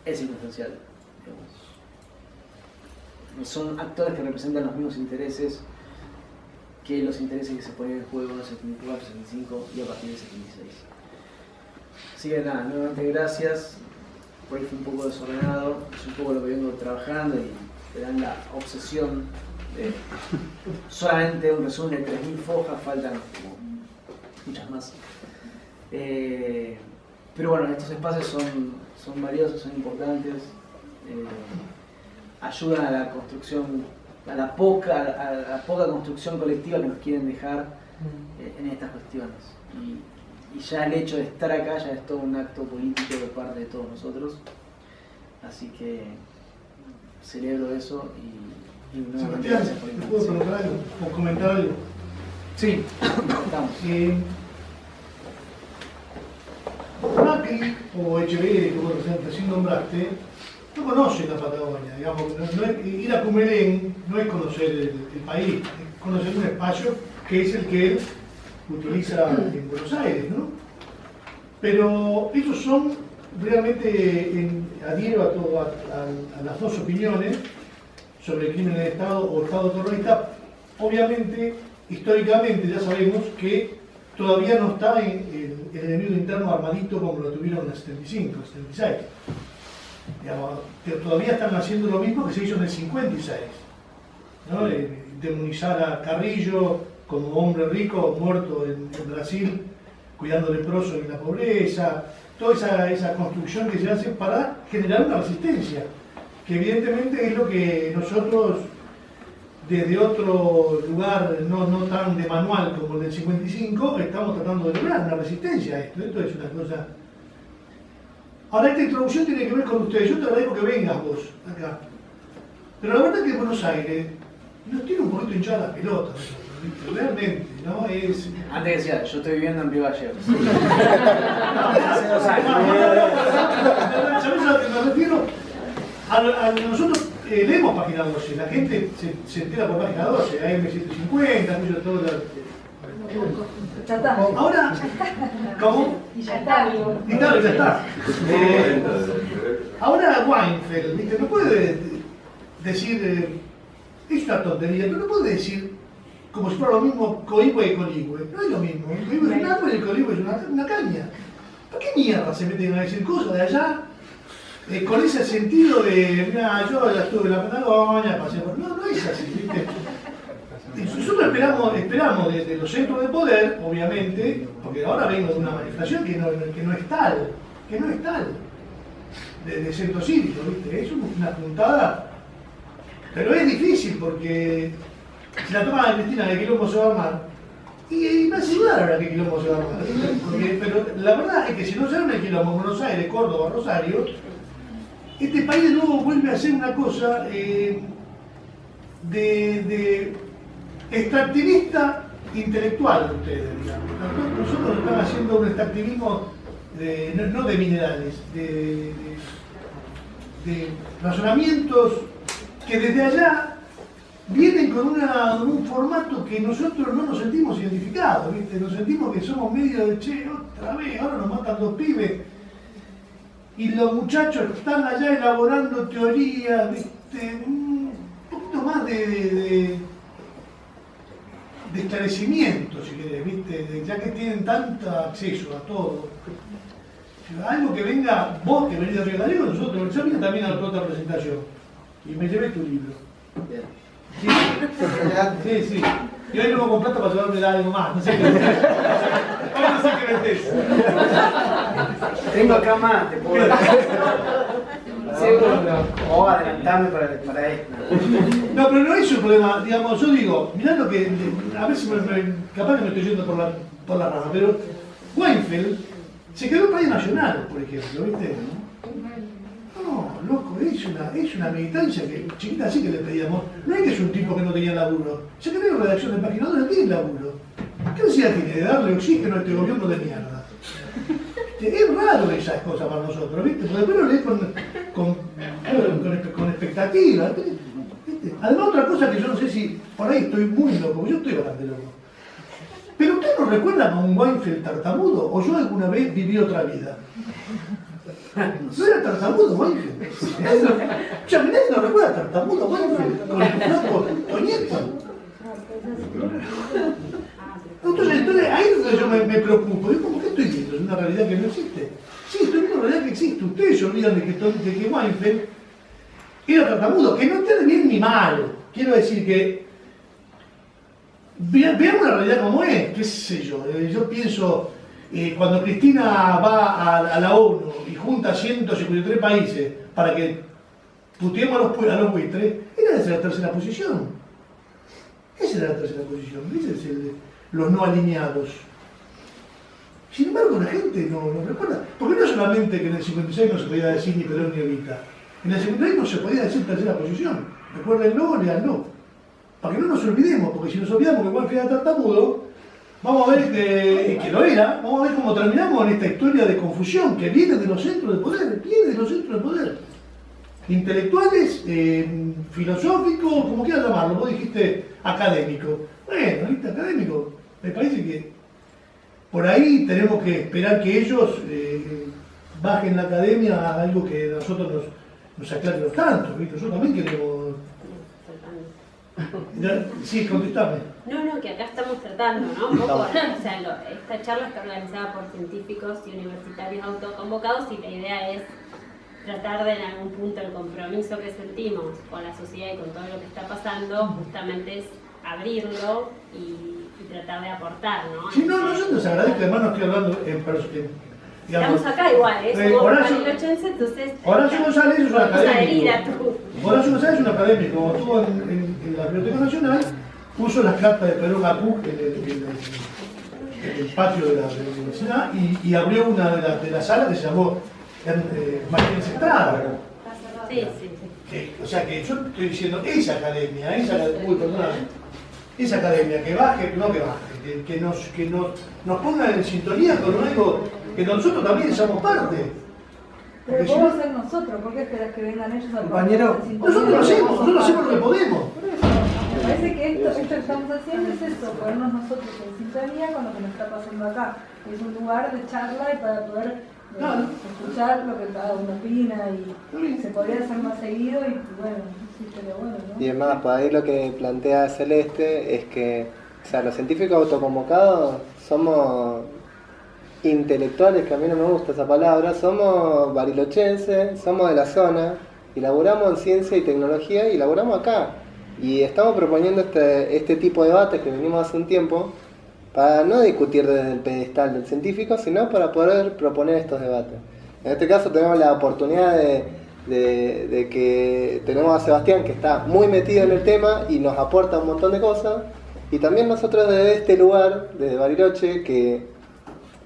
Es circunstancial, digamos. Son actores que representan los mismos intereses que los intereses que se ponen en juego en el 74, 75 y a partir del 76. Así que nada, nuevamente gracias. Por ahí fue un poco desordenado, es un poco lo que vengo trabajando y te dan la obsesión de solamente un resumen de 3.000 fojas, faltan como muchas más. Pero bueno, estos espacios son valiosos, son importantes. Ayudan a la construcción, a la poca construcción colectiva que nos quieren dejar en estas cuestiones. Y ya el hecho de estar acá ya es todo un acto político de parte de todos nosotros. Así que celebro eso y nuevamente gracias por la ¿puedo preguntar algo o comentar algo? Sí, estamos. Macri o Echeverre, como recién nombraste, no conocen la Patagonia, digamos, ir a Cumelén no es conocer el país, es conocer un espacio que es el que él utiliza en Buenos Aires, ¿no? Pero ellos son realmente, adhiero a las dos opiniones sobre el crimen de Estado o Estado terrorista. Obviamente, históricamente ya sabemos que todavía no está el enemigo interno armadito como lo tuvieron en el 75, el 76. Digamos, que todavía están haciendo lo mismo que se hizo en el 56, ¿no? Demonizar a Carrillo como hombre rico muerto en Brasil, cuidando leprosos en la pobreza, toda esa construcción que se hace para generar una resistencia, que evidentemente es lo que nosotros desde otro lugar no tan de manual como el del 55 estamos tratando de lograr una resistencia a esto. Esto es una cosa. Ahora, esta introducción tiene que ver con ustedes. Yo te agradezco que vengas vos acá. Pero la verdad es que Buenos Aires nos tiene un poquito hinchada la pelota, realmente, ¿no? Antes decía, yo estoy viviendo en Río Gallegos. ¿Sabes a lo que me refiero? A nosotros, leemos página 12, la gente se entera por página 12, AM750, todo Ya está. ahora, ¿cómo? Y ya está. Y claro, ya está. Ahora Weinfeld, ¿viste? No puede decir, es una tontería, pero no puede decir como si fuera lo mismo Coihue y Coligüe. No es lo mismo. El Coihue es un árbol y el Coligüe es una caña. ¿Por qué mierda se meten a decir cosas de allá? Con ese sentido de, mira, yo ya estuve en la Patagonia, pasé por... No, no es así, ¿viste? Nosotros esperamos desde los centros de poder, obviamente, porque ahora vengo de una manifestación que no es tal, de centro cívico, ¿viste? Es una puntada, pero es difícil porque si la toma de Cristina de quilombo se va a armar, y me hace dudar ahora que quilombo se va a armar, pero la verdad es que si no se arma el quilombo en Buenos Aires, Córdoba, Rosario, este país de nuevo vuelve a ser una cosa de extractivista intelectual de ustedes, digamos. Nosotros estamos haciendo un extractivismo no de minerales, de razonamientos que desde allá vienen con un formato que nosotros no nos sentimos identificados, ¿viste? Nos sentimos que somos medio de, che, otra vez, ahora nos matan dos pibes, y los muchachos están allá elaborando teorías, ¿viste? Un poquito más de esclarecimiento, si querés, ¿viste? Ya que tienen tanto acceso a todo. Algo que venga, vos que venís de Río Gallegos, nosotros, yo vine también a la otra presentación, y me llevé tu libro. Sí. Y hoy no me compraste para llevarme algo más, no sé qué metés. Hoy no sé qué metés. Tengo acá más, te puedo seguro. O adelantarme para esto. No, pero no es un problema, digamos, yo digo, mirá lo que, a ver si capaz que me estoy yendo por la rama, pero Weinfeld se quedó en Radio Nacional, por ejemplo, ¿viste? No, loco, es una militancia que, chiquita así que le pedíamos. No es que es un tipo que no tenía laburo. Se quedó en redacción de Página 2, no tiene laburo. ¿Qué necesidad tiene de darle oxígeno a este gobierno de mierda? Es raro esas cosas para nosotros, ¿viste? Porque después lo lees con expectativa. ¿Viste? Además, otra cosa que yo no sé si por ahí estoy muy loco, porque yo estoy bastante loco. Pero ¿usted no recuerda a un Weinfeld tartamudo? ¿O yo alguna vez viví otra vida? No era tartamudo, Weinfeld. Ya, nadie no recuerda a tartamudo, Weinfeld, con el flaco Toñeto. Entonces ahí es donde yo me preocupo. Yo, ¿cómo que estoy viendo? Es una realidad que no existe. Sí, estoy viendo una realidad que existe. Ustedes se olvidan de que Weinfeld era tartamudo, que no esté bien ni mal. Quiero decir que veamos la realidad como es, qué sé yo. Yo pienso, cuando Cristina va a la ONU y junta 153 países para que puteemos a los buitres, era esa la tercera posición. Esa era la tercera posición. Ese es los no alineados. Sin embargo, la gente no recuerda. Porque no solamente que en el 56 no se podía decir ni Perón ni Evita. En el 56 no se podía decir tercera posición. Recuérdenlo, léanlo. Para que no nos olvidemos, porque si nos olvidamos que Weinfeld era tartamudo, vamos a ver que lo era, vamos a ver cómo terminamos en esta historia de confusión que viene de los centros de poder, intelectuales, filosóficos, como quieras llamarlo, vos dijiste académico. Bueno, ¿viste? Académico, me parece que por ahí tenemos que esperar que ellos bajen la academia a algo que a nosotros nos aclare los tantos, ¿viste? Nosotros también queremos... Sí, contestame. No, que acá estamos tratando, ¿no? Un poco, o sea, esta charla está organizada por científicos y universitarios autoconvocados y la idea es tratar de en algún punto el compromiso que sentimos con la sociedad y con todo lo que está pasando, justamente es abrirlo y tratar de aportar, ¿no? Sí, no, yo les agradezco, además no estoy hablando en persona. Estamos acá igual, somos barilochenses, entonces... Horacio González es un académico. A Horacio González es un académico, como estuvo en la Biblioteca Nacional, puso las cartas de Perón a Cook en el patio de la universidad y abrió una de las salas que se llamó Martínez Estrada. Sí. O sea que yo estoy diciendo, esa academia, que baje, que nos ponga en sintonía con algo que nosotros también somos parte. Pero podemos ser nosotros, ¿por qué esperas que vengan ellos a Compañero, ponerse en sintonía? nosotros hacemos lo que podemos. Por eso, me parece que esto que estamos haciendo es eso, ponernos nosotros en sintonía con lo que nos está pasando acá. Es un lugar de charla y para poder escuchar lo que cada uno opina y se podría hacer más seguido y bueno, sí, pero bueno, ¿no? Y además, por ahí lo que plantea Celeste es que, o sea, los científicos autoconvocados somos intelectuales, que a mí no me gusta esa palabra, somos barilochenses, somos de la zona, y laburamos en ciencia y tecnología y laburamos acá. Y estamos proponiendo este tipo de debates que venimos hace un tiempo para no discutir desde el pedestal del científico, sino para poder proponer estos debates. En este caso tenemos la oportunidad de que tenemos a Sebastián, que está muy metido en el tema y nos aporta un montón de cosas, y también nosotros desde este lugar, desde Bariloche, que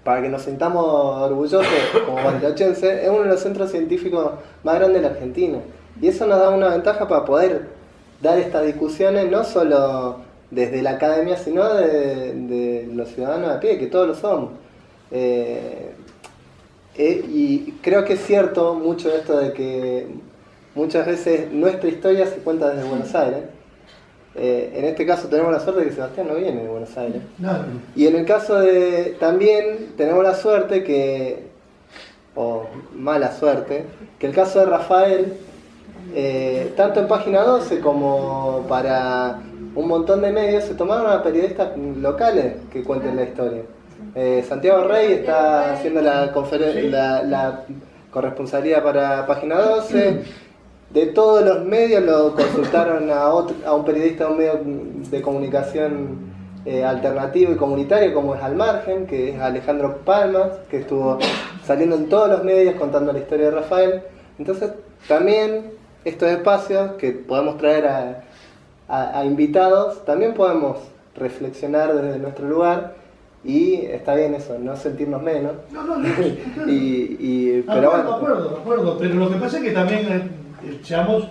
para que nos sintamos orgullosos como barilochenses, es uno de los centros científicos más grandes de la Argentina, y eso nos da una ventaja para poder dar estas discusiones no solo desde la academia, sino de los ciudadanos a pie, que todos lo somos. Y creo que es cierto mucho esto de que muchas veces nuestra historia se cuenta desde Buenos Aires. En este caso tenemos la suerte de que Sebastián no viene de Buenos Aires. No. Y en el caso de también tenemos la suerte que, o mala suerte, que el caso de Rafael, tanto en Página 12 como para un montón de medios, se tomaron a periodistas locales que cuenten la historia. Santiago Rey está haciendo la corresponsalía para Página 12. De todos los medios lo consultaron a un periodista de un medio de comunicación alternativo y comunitario como es Al Margen, que es Alejandro Palmas, que estuvo saliendo en todos los medios contando la historia de Rafael. Entonces también estos espacios que podemos traer a invitados, también podemos reflexionar desde nuestro lugar, y está bien eso, no sentirnos menos. No, pero bueno. De acuerdo, pero lo que pasa es que también seamos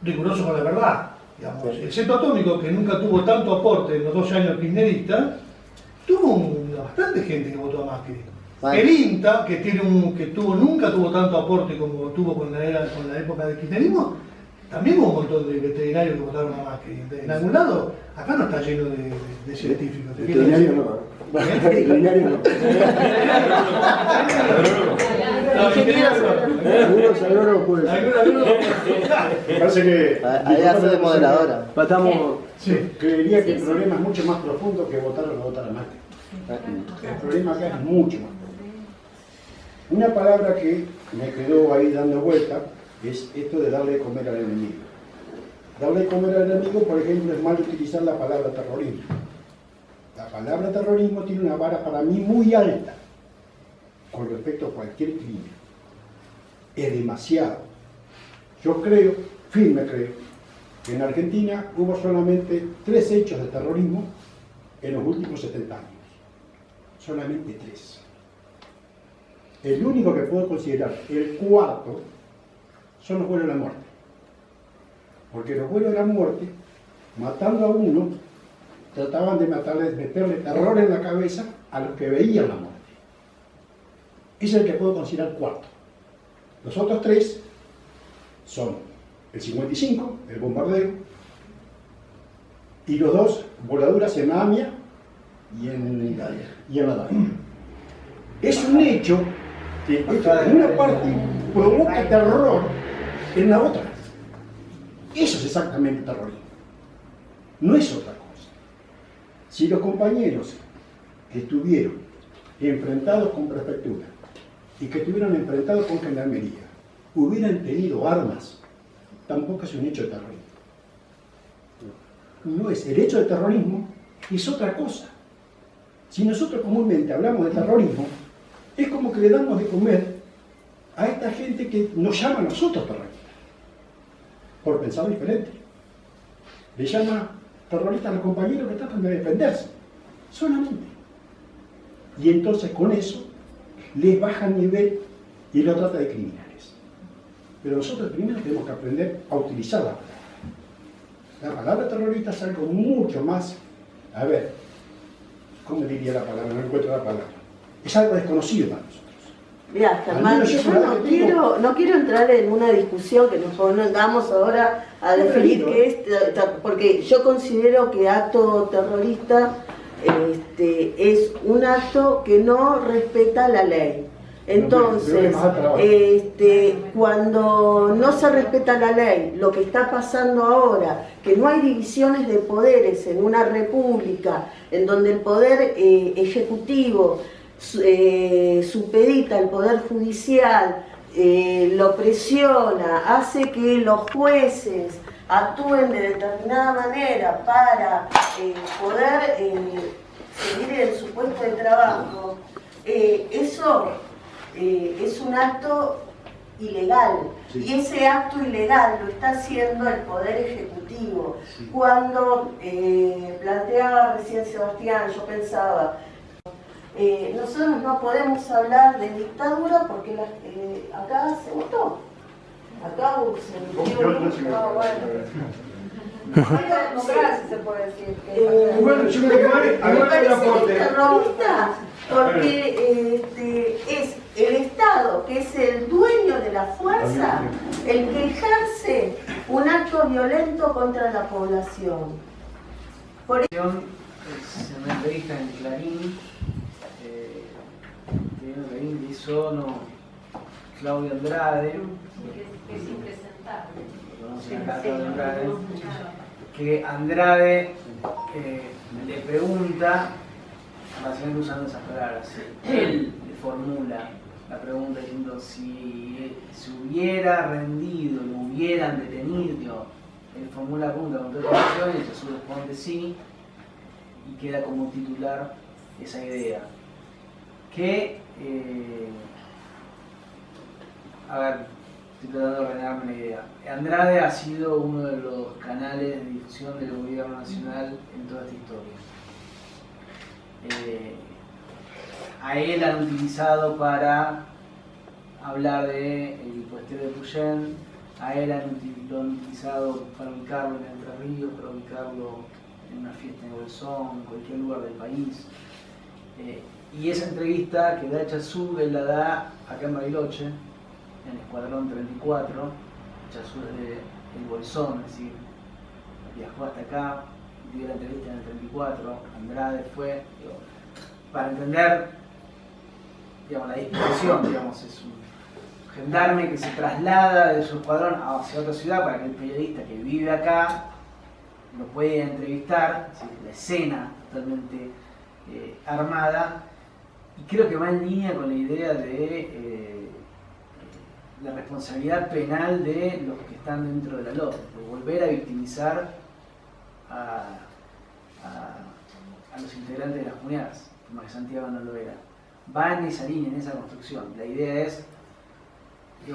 rigurosos con la verdad. Digamos. Sí. El Centro Atómico, que nunca tuvo tanto aporte en los 12 años kirchneristas, tuvo bastante gente que votó a Macri. Vale. El INTA, nunca tuvo tanto aporte como tuvo con la época del kirchnerismo, también hubo un montón de veterinarios que votaron a Macri. En algún lado, acá no está lleno de científicos. Veterinario no. Veterinario no. Algunos agrónomos pueden ser. Me parece que. Ahí hace de moderadora. Sí. Creería que el problema es mucho más profundo que votar o no votar a Macri. El problema acá es mucho más profundo. Una palabra que me quedó ahí dando vuelta es esto de darle de comer al enemigo. Darle de comer al enemigo, por ejemplo, es mal utilizar la palabra terrorismo. La palabra terrorismo tiene una vara para mí muy alta con respecto a cualquier crimen. Es demasiado. Yo firme creo, que en Argentina hubo solamente 3 hechos de terrorismo en los últimos 70 años. Solamente 3. El único que puedo considerar el cuarto son los vuelos de la muerte. Porque los vuelos de la muerte, matando a uno, trataban de meterle terror en la cabeza a los que veían la muerte. Ese es el que puedo considerar cuarto. Los otros 3 son el 55, el bombardeo, y los 2 voladuras en Amia y en la Daya. Es un hecho que en una parte provoca terror en la otra. Eso es exactamente terrorismo. No es otra cosa. Si los compañeros que estuvieron enfrentados con prefectura y que estuvieron enfrentados con gendarmería hubieran tenido armas, tampoco es un hecho de terrorismo. No es. El hecho de terrorismo es otra cosa. Si nosotros comúnmente hablamos de terrorismo, es como que le damos de comer a esta gente que nos llama a nosotros terroristas, por pensar diferente. Le llama terroristas a los compañeros que tratan de defenderse, solamente. Y entonces con eso les baja el nivel y lo trata de criminales. Pero nosotros primero tenemos que aprender a utilizar la palabra. La palabra terrorista es algo mucho más, a ver, ¿cómo diría la palabra? No encuentro la palabra. Es algo desconocido para nosotros. Mira, Germán, yo no quiero entrar en una discusión que nos pongamos ahora a definir qué es, porque yo considero que acto terrorista es un acto que no respeta la ley. Entonces, cuando no se respeta la ley, lo que está pasando ahora, que no hay divisiones de poderes en una república, en donde el poder ejecutivo supedita al poder judicial, lo presiona, hace que los jueces actúen de determinada manera para poder seguir en su puesto de trabajo, eso es un acto ilegal. Sí. Y ese acto ilegal lo está haciendo el Poder Ejecutivo. Sí. Cuando planteaba recién Sebastián, yo pensaba, nosotros no podemos hablar de dictadura porque acá se votó. Acá se votó. Democracia se puede decir. Bueno, yo creo que me parece terrorista porque es el Estado, que es el dueño de la fuerza, el que ejerce un acto violento contra la población. Por eso, en una entrevista en Clarín, que hizo Claudio Andrade, es impresentable. Que Andrade le pregunta, básicamente usando esas palabras, él le formula la pregunta diciendo si se hubiera rendido, lo hubieran detenido, él formula la pregunta con toda la y Jesús responde sí, y queda como titular esa idea. Que, a ver, estoy tratando de ordenarme la idea. Andrade ha sido uno de los canales de difusión del gobierno nacional en toda esta historia. A él han utilizado para hablar del puestero de Puyén, a él lo han utilizado para ubicarlo en Entre Ríos, para ubicarlo en una fiesta en Bolsón, en cualquier lugar del país. Y esa entrevista que da Echazú, él la da acá en Bariloche, en el Escuadrón 34, Echazú es del Bolsón, es decir, viajó hasta acá, dio la entrevista en el 34, Andrade fue, para entender, digamos, la disposición, digamos, es un gendarme que se traslada de su escuadrón hacia otra ciudad para que el periodista que vive acá lo pueda entrevistar, es decir, la escena totalmente armada, y creo que va en línea con la idea de la responsabilidad penal de los que están dentro de la LOP, de volver a victimizar a los integrantes de las comunidades, como que Santiago no lo era. Va en esa línea, en esa construcción. La idea es,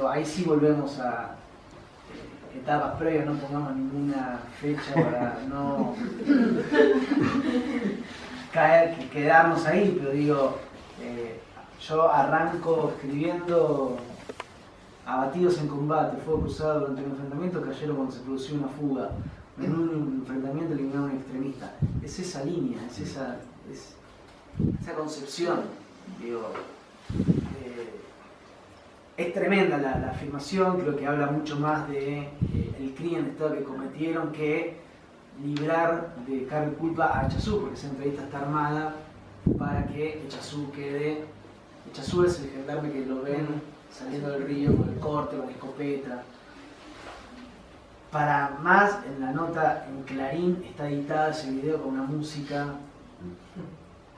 ahí sí volvemos a etapas previas, no pongamos ninguna fecha para no quedarnos ahí, pero digo, yo arranco escribiendo: abatidos en combate, fuego cruzado durante un enfrentamiento, cayeron cuando se produció una fuga. En un enfrentamiento eliminaron a un extremista. Es esa línea, es esa concepción. Digo, es tremenda la afirmación, creo que habla mucho más de el crimen de Estado que cometieron que librar de cargo y culpa a Echazú, porque esa entrevista está armada para que Echazú quede. Echazú es el gendarme que lo ven saliendo del río con el corte, con la escopeta. Para más, en la nota en Clarín está editada ese video con una música,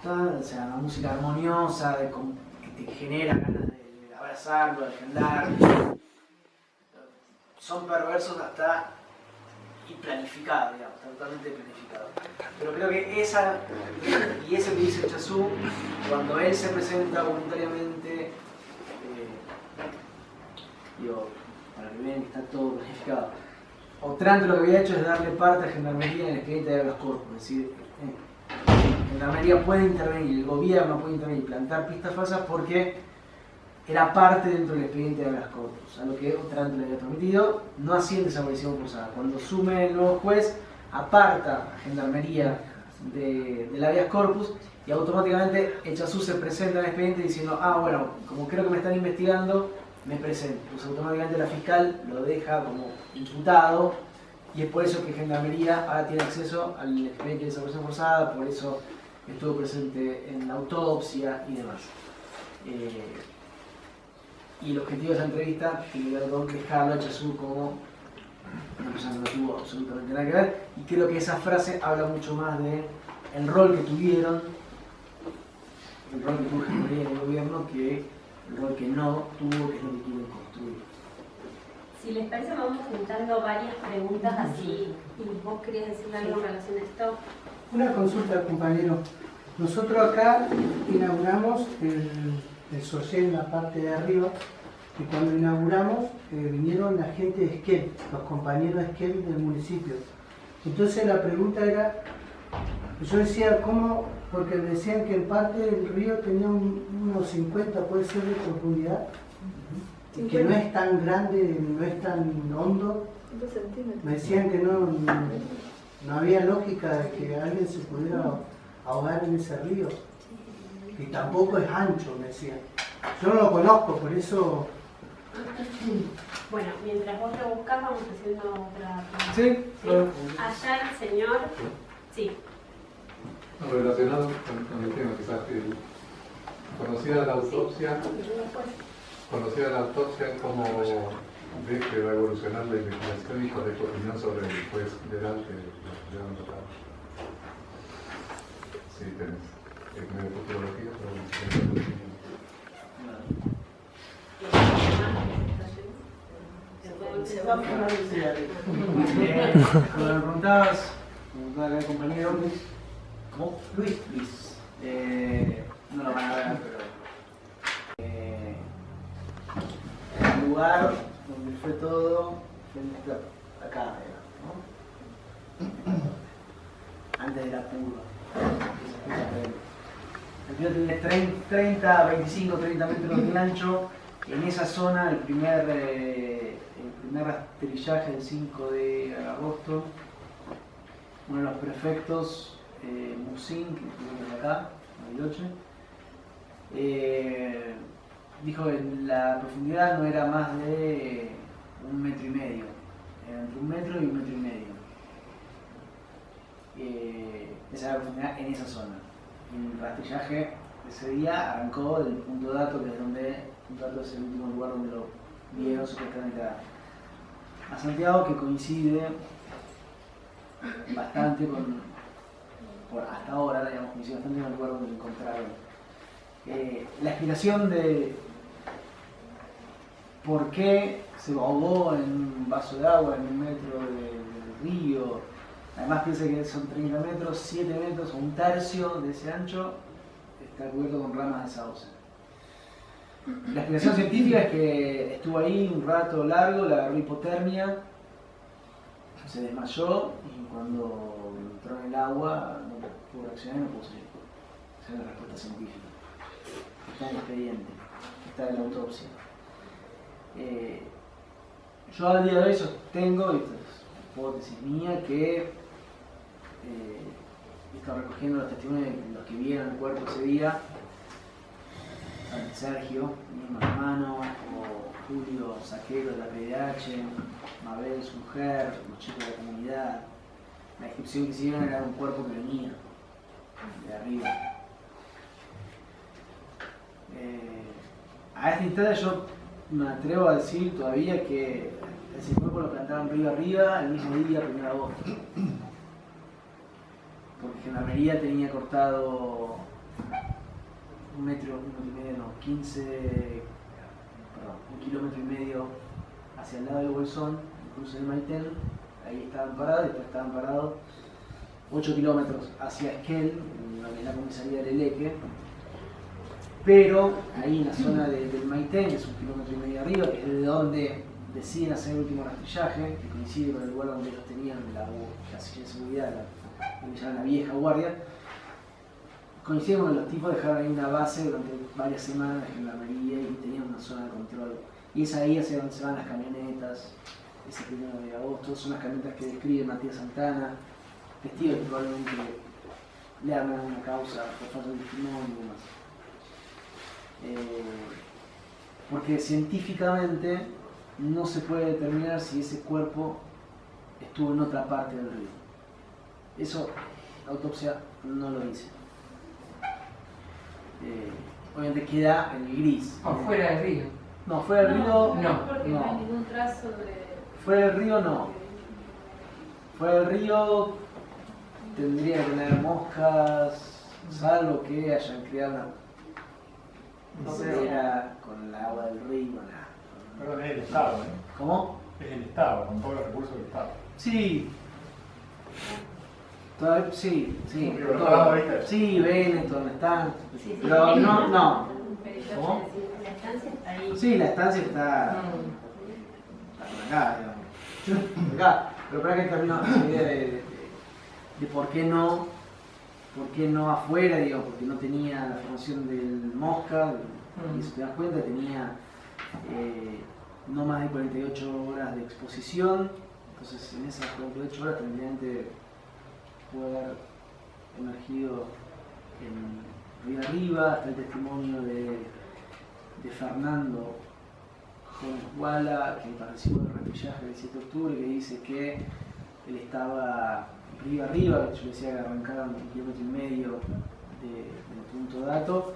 o sea, una música armoniosa, que te genera ganas de abrazarlo, de agendarlo. Son perversos hasta y planificados, digamos, totalmente planificados. Pero creo que ese que dice Echazú, cuando él se presenta voluntariamente, para que vean que está todo planificado. Otranto lo que había hecho es darle parte a Gendarmería en el expediente de habeas corpus, es decir, Gendarmería puede intervenir, el gobierno puede intervenir, plantar pistas falsas porque era parte dentro del expediente de habeas corpus, a lo que Otranto le había permitido, no hacía desaparición forzada. Cuando asume el nuevo juez, aparta a Gendarmería del habeas corpus y automáticamente Echazú se presenta en el expediente diciendo, ah, bueno, como creo que me están investigando, me presento. Pues automáticamente la fiscal lo deja como imputado, y es por eso que Gendarmería ahora tiene acceso al expediente de desaparición forzada, por eso estuvo presente en la autopsia y demás. Y el objetivo de esa entrevista tiene que ver con dejarlo a Echazú como una persona que no tuvo absolutamente nada que ver, y creo que esa frase habla mucho más de el rol que tuvieron, el rol que tuvo Gendarmería en el gobierno, que el rol que no tuvo, que es lo que quieren construir. Si les parece, vamos juntando varias preguntas así, y vos querías decirle algo en relación a esto. Una consulta, compañero. Nosotros acá inauguramos el SOCE en la parte de arriba, y cuando inauguramos vinieron la gente de Esquel, los compañeros de Esquel del municipio. Entonces la pregunta era, yo decía, ¿cómo? Porque decían que en parte del río tenía unos 50, puede ser, de profundidad, y que no es tan grande, no es tan hondo. Me decían que no había lógica de que alguien se pudiera ahogar en ese río, y tampoco es ancho, me decían. Yo no lo conozco, por eso... Bueno, mientras vos lo buscás, vamos haciendo otra pregunta. Sí, claro. Allá el señor, sí. Relacionado con el tema, quizás, conocida la autopsia, ¿cómo ves que va a evolucionar la investigación y cuál es tu opinión sobre el juez federal que le han tocado? Sí, tenés medio futurología, pero Cuando me preguntabas acá el compañero, ¿cómo? Luis. No lo van a ver, pero el lugar donde fue todo fue acá, ¿no? Antes de la curva. El río tiene 30 metros de ancho. En esa zona, el primer rastrillaje del 5 de agosto, uno de los prefectos, Musin, que estuvimos acá, Bariloche, dijo que la profundidad no era más de 1,5 metros, era entre 1 metro y 1,5 metros. Esa era la profundidad en esa zona. El rastrillaje ese día arrancó del punto dato, que es donde un dato es el último lugar donde lo vieron supuestamente a Santiago, que coincide bastante con, hasta ahora, digamos, coincide bastante con el lugar donde lo encontraron. La explicación de por qué se ahogó en un vaso de agua, en 1 metro del río, además piensa que son 30 metros, 7 metros o 1/3 de ese ancho, está cubierto con ramas de sauce. La explicación científica es que estuvo ahí un rato largo, le agarró hipotermia, se desmayó y cuando entró en el agua no pudo reaccionar y no pudo salir. Esa es la respuesta científica. Está en el expediente, está en la autopsia. Yo al día de hoy sostengo, y esta es hipótesis mía, que he estado recogiendo los testimonios de los que vieron el cuerpo ese día, Sergio, mi hermano, o Julio Saquero de la PDH, Mabel, su mujer, los chicos de la comunidad. La descripción que hicieron era un cuerpo que venía de arriba. A este instante yo me atrevo a decir todavía que ese cuerpo lo plantaron río arriba el mismo día, 1 de agosto. Porque Gendarmería tenía cortado 1,5 metros, no, 1,5 kilómetros hacia el lado del Bolsón, el cruce del Maitén. Ahí estaban parados, después estaban parados 8 kilómetros hacia Esquel, en la comisaría del Eleque. Pero ahí en la zona del Maitén, que es 1,5 kilómetros arriba, que es de donde deciden hacer el último rastrillaje, que coincide con el lugar donde ellos tenían la silla de seguridad, donde llaman la vieja guardia, coincide con que los tipos dejaron ahí una base durante varias semanas en la Gendarmería y tenían una zona de control. Y es ahí hacia donde se van las camionetas, ese 1 de agosto, son las camionetas que describe Matías Santana, testigos que probablemente le arman una causa por falta de testimonio y demás. Porque científicamente no se puede determinar si ese cuerpo estuvo en otra parte del río. Eso la autopsia no lo dice. Obviamente queda en el gris. O fuera del río. No, fuera del río no. Porque no hay ningún trazo de... Fuera del río no. Fuera del río tendría que tener moscas, salvo que hayan criado una cera con el agua del río, nada. Perdón, es el Estado, ¿eh? ¿Cómo? Es el Estado, con todos los recursos del Estado. Sí. Todavía, sí. Sí, Benetton, están. Sí, pero no. ¿Cómo? La estancia está ahí. Sí, la estancia está por acá, digamos. Por acá. Pero para que termino la idea de por qué no afuera, digo, porque no tenía la formación del mosca, y si te das cuenta tenía no más de 48 horas de exposición, entonces en esas 48 horas tranquilamente pudo haber emergido en río arriba. Está el testimonio de Fernando Jones Wala, que participó del repillaje del 7 de octubre, que dice que él estaba río arriba, yo decía que arrancaron 1,5 kilómetros del punto dato,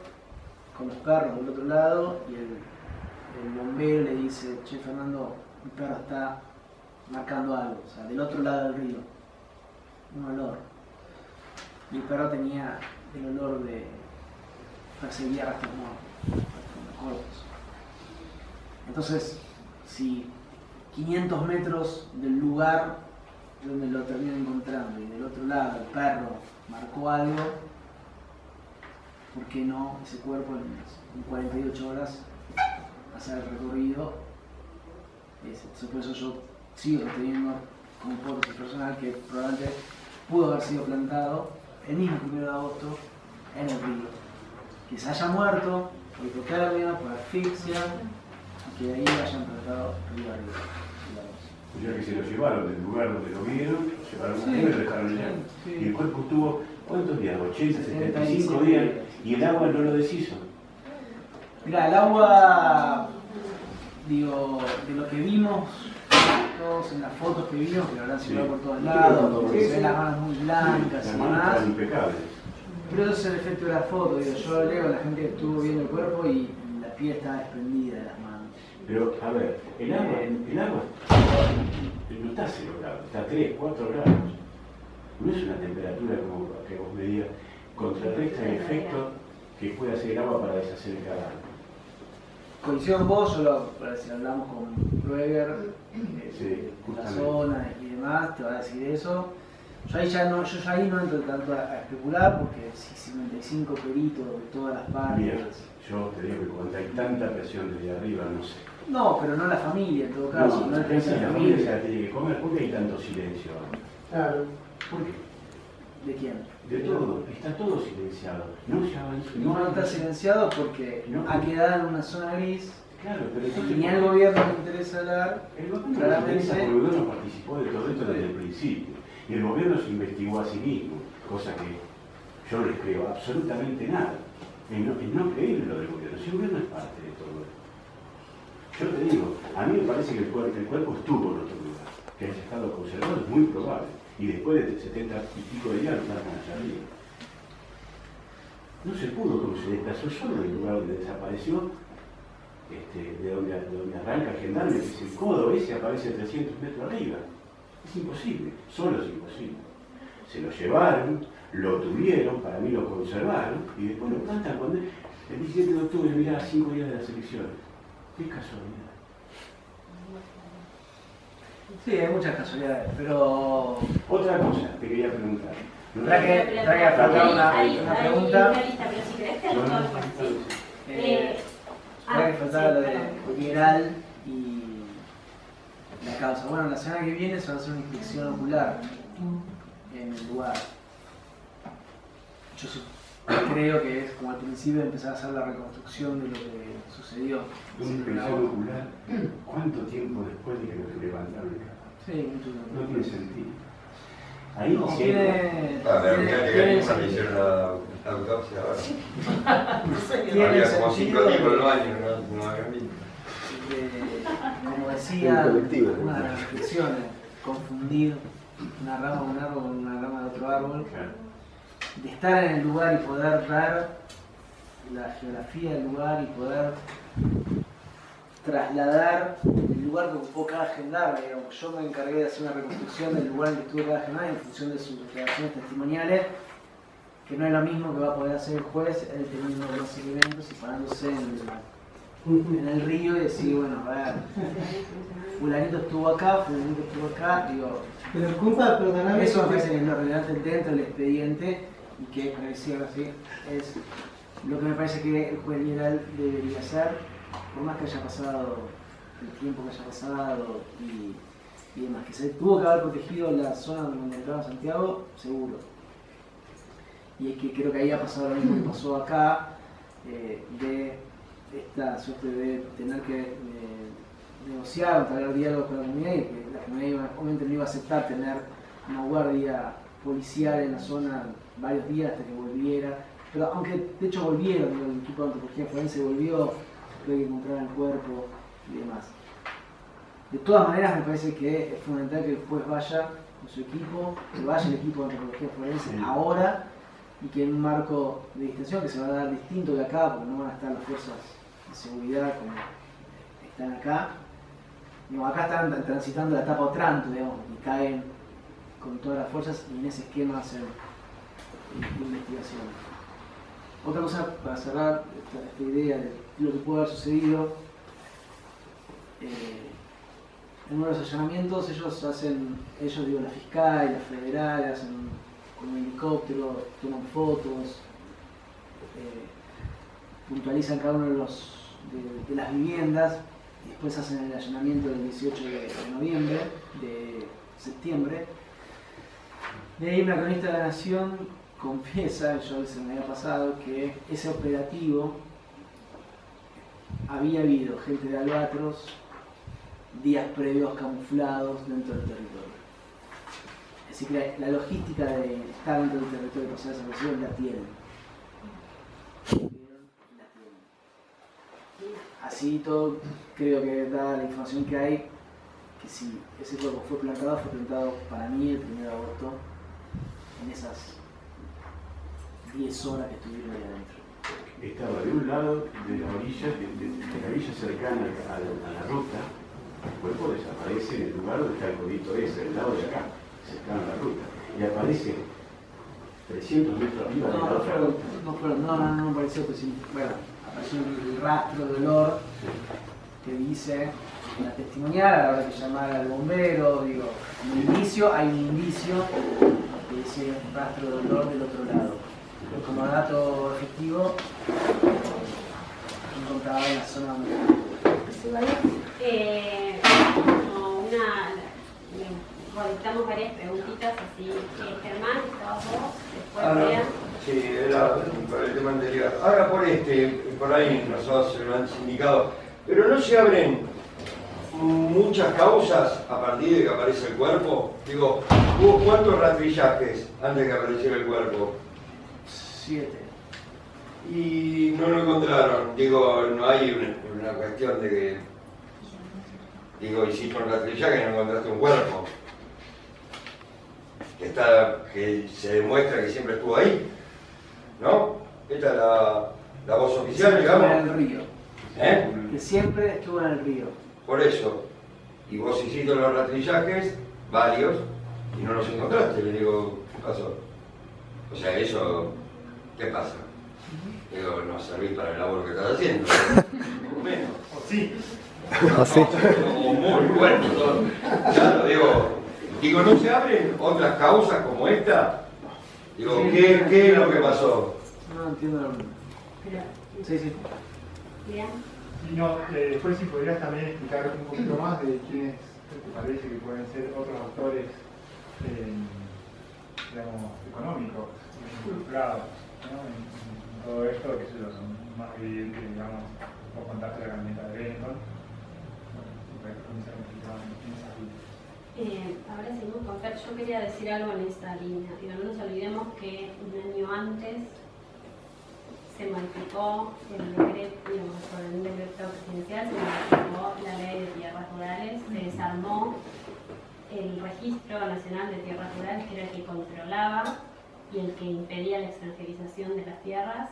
con los perros del otro lado, y el bombero le dice: che, Fernando, el perro está marcando algo, o sea, del otro lado del río, un olor. Y el perro tenía el olor de perseguir rastros cortos. Entonces, si 500 metros del lugar donde lo termina encontrando y del otro lado el perro marcó algo, ¿por qué no ese cuerpo en 48 horas hacer el recorrido? Por eso yo sigo sosteniendo como hipótesis personal que probablemente pudo haber sido plantado el mismo 1 de agosto en el río, que se haya muerto por hipotermia, por asfixia, y que de ahí hayan plantado río arriba. O sea que se lo llevaron del lugar donde lo vieron, lo llevaron a un río y lo dejaron allá. Sí. Y el cuerpo estuvo, ¿cuántos días? 80, 75 días, y el agua no lo deshizo. Mira, el agua, digo, de lo que vimos todos en las fotos que vimos, que habrán circulado por todos lados, se ven las manos muy blancas y demás. Pero eso es el efecto de la foto, digo, yo leo a la gente que estuvo viendo el cuerpo y la piel está desprendida de las manos. Pero, a ver, el agua no está a 0 grados, está a 3, 4 grados. No es una temperatura como que vos me digas, contrarresta el efecto que puede hacer el agua para deshacer el cadáver. Coincido con vos, si hablamos con Krueger, Sí, la zona y demás, te va a decir eso. Yo ahí no entro tanto a especular, porque si 55 peritos de todas las partes. Mira, yo te digo que cuando hay tanta presión desde arriba, no sé. No, pero no la familia en todo caso. No, el la familia se la tiene que comer. ¿Por qué hay tanto silencio? Claro. ¿Por qué? ¿De quién? De todo, está todo silenciado. No está silenciado porque ha quedado en una zona gris. Claro, pero y ni al gobierno le interesa hablar. El gobierno porque el gobierno participó de todo esto desde el principio. Y el gobierno se investigó a sí mismo, cosa que yo no les creo absolutamente nada. En no creer en lo del gobierno. Si el gobierno es parte de todo esto. Yo te digo, a mí me parece que el cuerpo estuvo en otro lugar, que haya estado conservado, es muy probable. Y después de 70 y pico de días lo sacan allá arriba. No se pudo, como se desplazó solo del lugar donde desapareció, de donde arranca el gendarme, que es el codo ese, aparece 300 metros arriba. Es imposible, solo es imposible. Se lo llevaron, lo tuvieron, para mí lo conservaron, y después lo plantan cuando el 17 de octubre mirá 5 días de las elecciones. Qué casualidad. Sí, hay muchas casualidades, pero... Otra cosa te quería preguntar. Trae que faltar una pregunta. Pero si querés te hago todo el partido. Trae que faltar lo de General y la causa. Bueno, la semana que viene se va a hacer una inspección ocular en el lugar. Yo creo que es como al principio de empezar a hacer la reconstrucción de lo que sucedió. Una inspección ocular, ¿cuánto tiempo después de que nos levantaron el cadáver? Sí, mucho tiempo. No tiene sentido. Ahí No, sí. tiene, Pero tiene- mirá que tiene Gary cuando sentido. hicieron la autopsia ahora. Tiene Había como sentido 5 tipos en el baño, no había visto. Como decía, Un colectivo. una de las reflexiones, confundir una rama de un árbol con una rama de otro árbol, de estar en el lugar y poder ver la geografía del lugar y poder trasladar el lugar que ocupó cada gendarme. Digamos. Yo me encargué de hacer una reconstrucción del lugar en que estuvo cada gendarme en función de sus declaraciones testimoniales, que no es lo mismo que va a poder hacer el juez él teniendo los elementos y parándose en el río y decir, bueno, a ver, fulanito estuvo acá, digo, Pero compa, perdóname. eso me parece que es lo relevante dentro del expediente y que, para decirlo así, es lo que me parece que el juez general debería hacer, por más que haya pasado el tiempo que haya pasado y demás, que se tuvo que haber protegido la zona donde entraba Santiago, seguro. Y es que creo que ahí ha pasado lo mismo que pasó acá, de esta suerte de tener que negociar o tener diálogo con la comunidad y que la comunidad obviamente no iba a aceptar tener una guardia policial en la zona varios días hasta que volviera, pero aunque de hecho volvieron, digo, el equipo de antropología forense volvió, tuve que encontrar el cuerpo y demás. De todas maneras me parece que es fundamental que el juez vaya con su equipo, que vaya el equipo de antropología forense ahora y que en un marco de distensión que se va a dar distinto de acá, porque no van a estar las fuerzas de seguridad como están acá. Digo, acá están transitando la etapa Otranto, digamos, y caen con todas las fuerzas y en ese esquema hacen investigación. Otra cosa para cerrar esta idea de lo que puede haber sucedido, en uno de los allanamientos ellos la fiscal, la federal, hacen con un helicóptero, toman fotos, puntualizan cada uno de las viviendas y después hacen el allanamiento del 18 de septiembre. De ahí una cronista de la Nación confiesa, yo se me había pasado, que ese operativo había habido gente de Albatros días previos camuflados dentro del territorio. Así que la logística de estar dentro del territorio de pasar esa presión la tienen. Así todo, creo que dada la información que hay, que si ese cuerpo fue plantado para mí el 1 de agosto, en esas 10 horas que estuvieron ahí adentro. Estaba de un lado de la orilla, de la villa cercana a la ruta, el cuerpo desaparece en el lugar donde está el codito ese, del lado de acá, cercano a la ruta, y aparece 300 metros arriba de la otra ruta. No me pareció que sí. Bueno, apareció el rastro de olor que dice en la testimonial, a la hora de llamar al bombero, digo, en el inicio hay un indicio que dice rastro de olor del otro lado. Pero como dato efectivo, encontraba en la zona donde contestamos varias preguntitas, así que Germán, estabas vos, después Bea. Sí, era por el tema anterior. Ahora por ahí nosotros se lo han indicado, pero no se abren muchas causas a partir de que aparece el cuerpo. Digo, ¿hubo cuántos rastrillajes antes de que apareciera el cuerpo? 7. Y no lo encontraron. Digo, no hay una cuestión de que, digo, hiciste un rastrillaje y no encontraste un cuerpo. Que se demuestra que siempre estuvo ahí, ¿no? Esta es la voz oficial, digamos. En el río. ¿Eh? Que siempre estuvo en el río. Por eso. Y vos hiciste los rastrillajes, varios, y no los encontraste. Le digo, ¿qué pasó? O sea, eso, ¿qué pasa? Digo, no servís para el labor que estás haciendo, por menos. O sí. O sí. O muy bueno. Todo. Claro, digo, ¿no se abren otras causas como esta? Digo, Sí, ¿qué es lo que pasó? No entiendo. Sí. Bea. Y no, después si podrías también explicar un poquito más de quiénes te parece que pueden ser otros actores, digamos, económicos, involucrados, ¿no? En todo esto, que es lo más evidente, digamos, por contarte la camioneta de Benton. Bueno, si puedes profundizar un poquito más en esas vidas. Ahora seguimos con Fer. Yo quería decir algo en esta línea. Digo, no nos olvidemos que un año antes se modificó el decreto, digamos, por un decreto presidencial, se modificó la ley de tierras rurales, se desarmó el Registro Nacional de Tierras Rurales, que era el que controlaba y el que impedía la extranjerización de las tierras,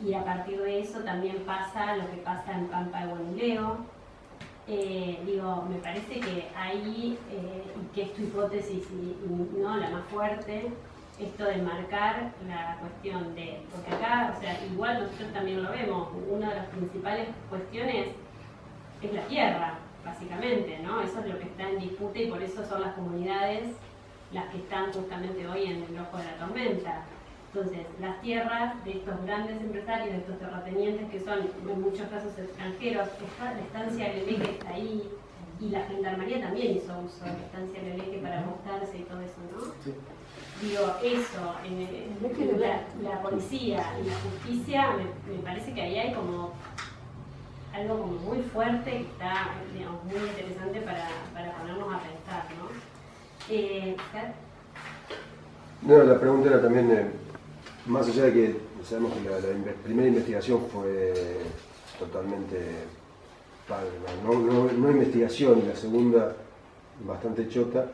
y a partir de eso también pasa lo que pasa en Pampa de Guanuleo. Digo, me parece que ahí, y que es tu hipótesis y no la más fuerte, esto de marcar la cuestión de, porque acá, o sea, igual nosotros también lo vemos, una de las principales cuestiones es la tierra, básicamente, ¿no? Eso es lo que está en disputa y por eso son las comunidades las que están justamente hoy en el ojo de la tormenta. Entonces, las tierras de estos grandes empresarios, de estos terratenientes que son en muchos casos extranjeros, la estancia Leleque está ahí, y la Gendarmería también hizo uso de la estancia Leleque para apostarse y todo eso, ¿no? Sí. Digo, eso, la policía y la justicia, me parece que ahí hay como algo como muy fuerte que está, digamos, muy interesante para ponernos a pensar, ¿no? No, la pregunta era también, más allá de que sabemos que la primera investigación fue totalmente, no investigación, y la segunda bastante chota,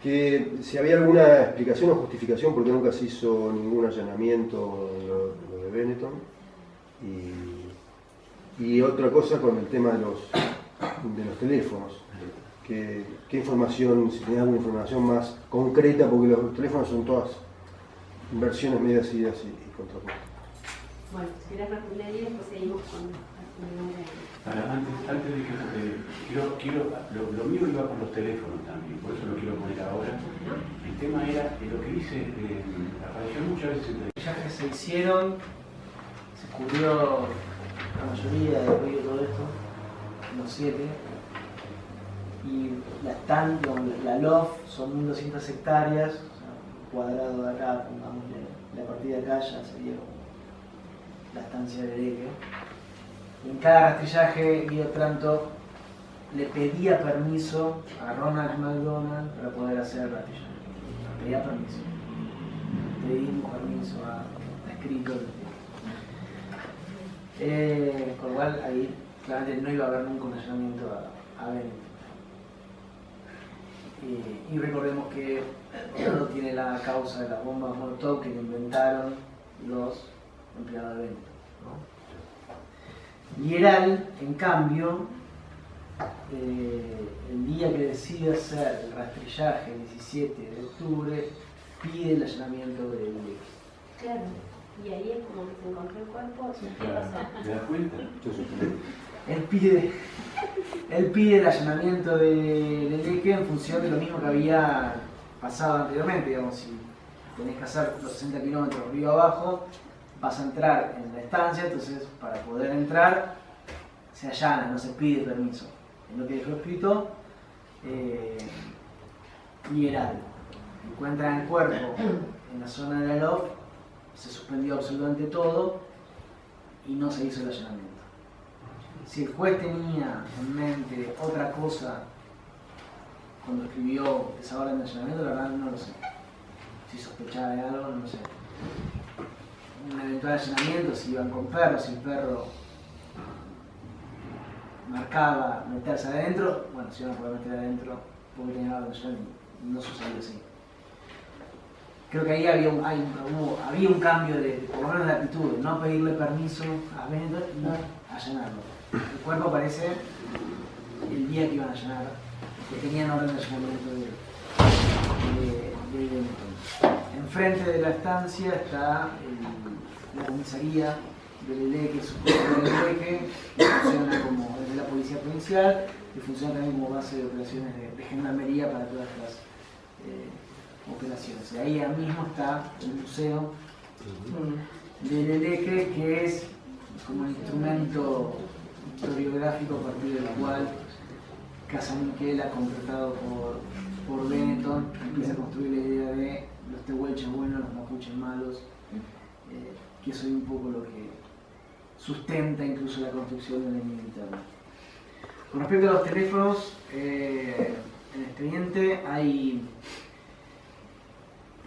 que si había alguna explicación o justificación por qué nunca se hizo ningún allanamiento en lo de Benetton, y otra cosa con el tema de los teléfonos. ¿Qué información, si tenés alguna información más concreta, porque los teléfonos son todas versiones medias idas y contrapuestas? Bueno, si querés responder y después seguimos con antes de que lo mío iba por los teléfonos también, por eso lo quiero poner ahora. El tema era lo que dice, apareció muchas veces entre los viajes se hicieron, se cubrió la mayoría de ruido de todo esto, los 7. Y la LOF son 1200 hectáreas, o sea, un cuadrado de acá, pongámosle, la partida de acá ya sería la estancia de Leleque. En cada rastrillaje, Guido Otranto le pedía permiso a Ronald McDonald para poder hacer el rastrillaje. Pedía permiso. Pedimos permiso a escrito. Con lo cual ahí claramente no iba a haber nunca un allanamiento a Benetton. Y recordemos que no tiene la causa de las bombas Molotov que inventaron los empleados de Benetton, ¿no? Lieral, en cambio, el día que decide hacer el rastrillaje, el 17 de octubre, pide el allanamiento de Leleque. Claro, y ahí es como que se encontró el cuerpo. Sí, claro. ¿Te das cuenta? Él pide el allanamiento de Leleque en función de lo mismo que había pasado anteriormente. Digamos, si tenés que hacer los 60 kilómetros río abajo, vas a entrar en la estancia, entonces para poder entrar se allana, no se pide permiso. Es lo que dejó escrito Lieral. Encuentran el cuerpo en la zona de la LOF, se suspendió absolutamente todo y no se hizo el allanamiento. Si el juez tenía en mente otra cosa cuando escribió esa orden de allanamiento, la verdad no lo sé. Si sospechaba de algo, no lo sé. Un eventual allanamiento, si iban con perros, si el perro marcaba meterse adentro, bueno, si iban a poder meter adentro porque tenía orden de allanamiento. No sucedió así. Creo que ahí había un cambio de, por lo menos de actitud, no pedirle permiso a Benetton y no allanarlo. El cuerpo aparece el día que iban a allanar, que tenían orden de allanamiento de Benetton. Enfrente de la estancia está la comisaría de Leleque, el subcuerpo de Leleque, que funciona como desde la policía provincial y funciona también como base de operaciones de gendarmería para todas las operaciones. Y ahí mismo está el museo de Leleque, que es como un instrumento historiográfico a partir del cual Casa Miquela, contratado por Benetton, empieza a construir la idea de los tehuelches buenos, los mapuches malos, que eso es un poco lo que sustenta incluso la construcción del enemigo interno. Con respecto a los teléfonos, en el expediente hay...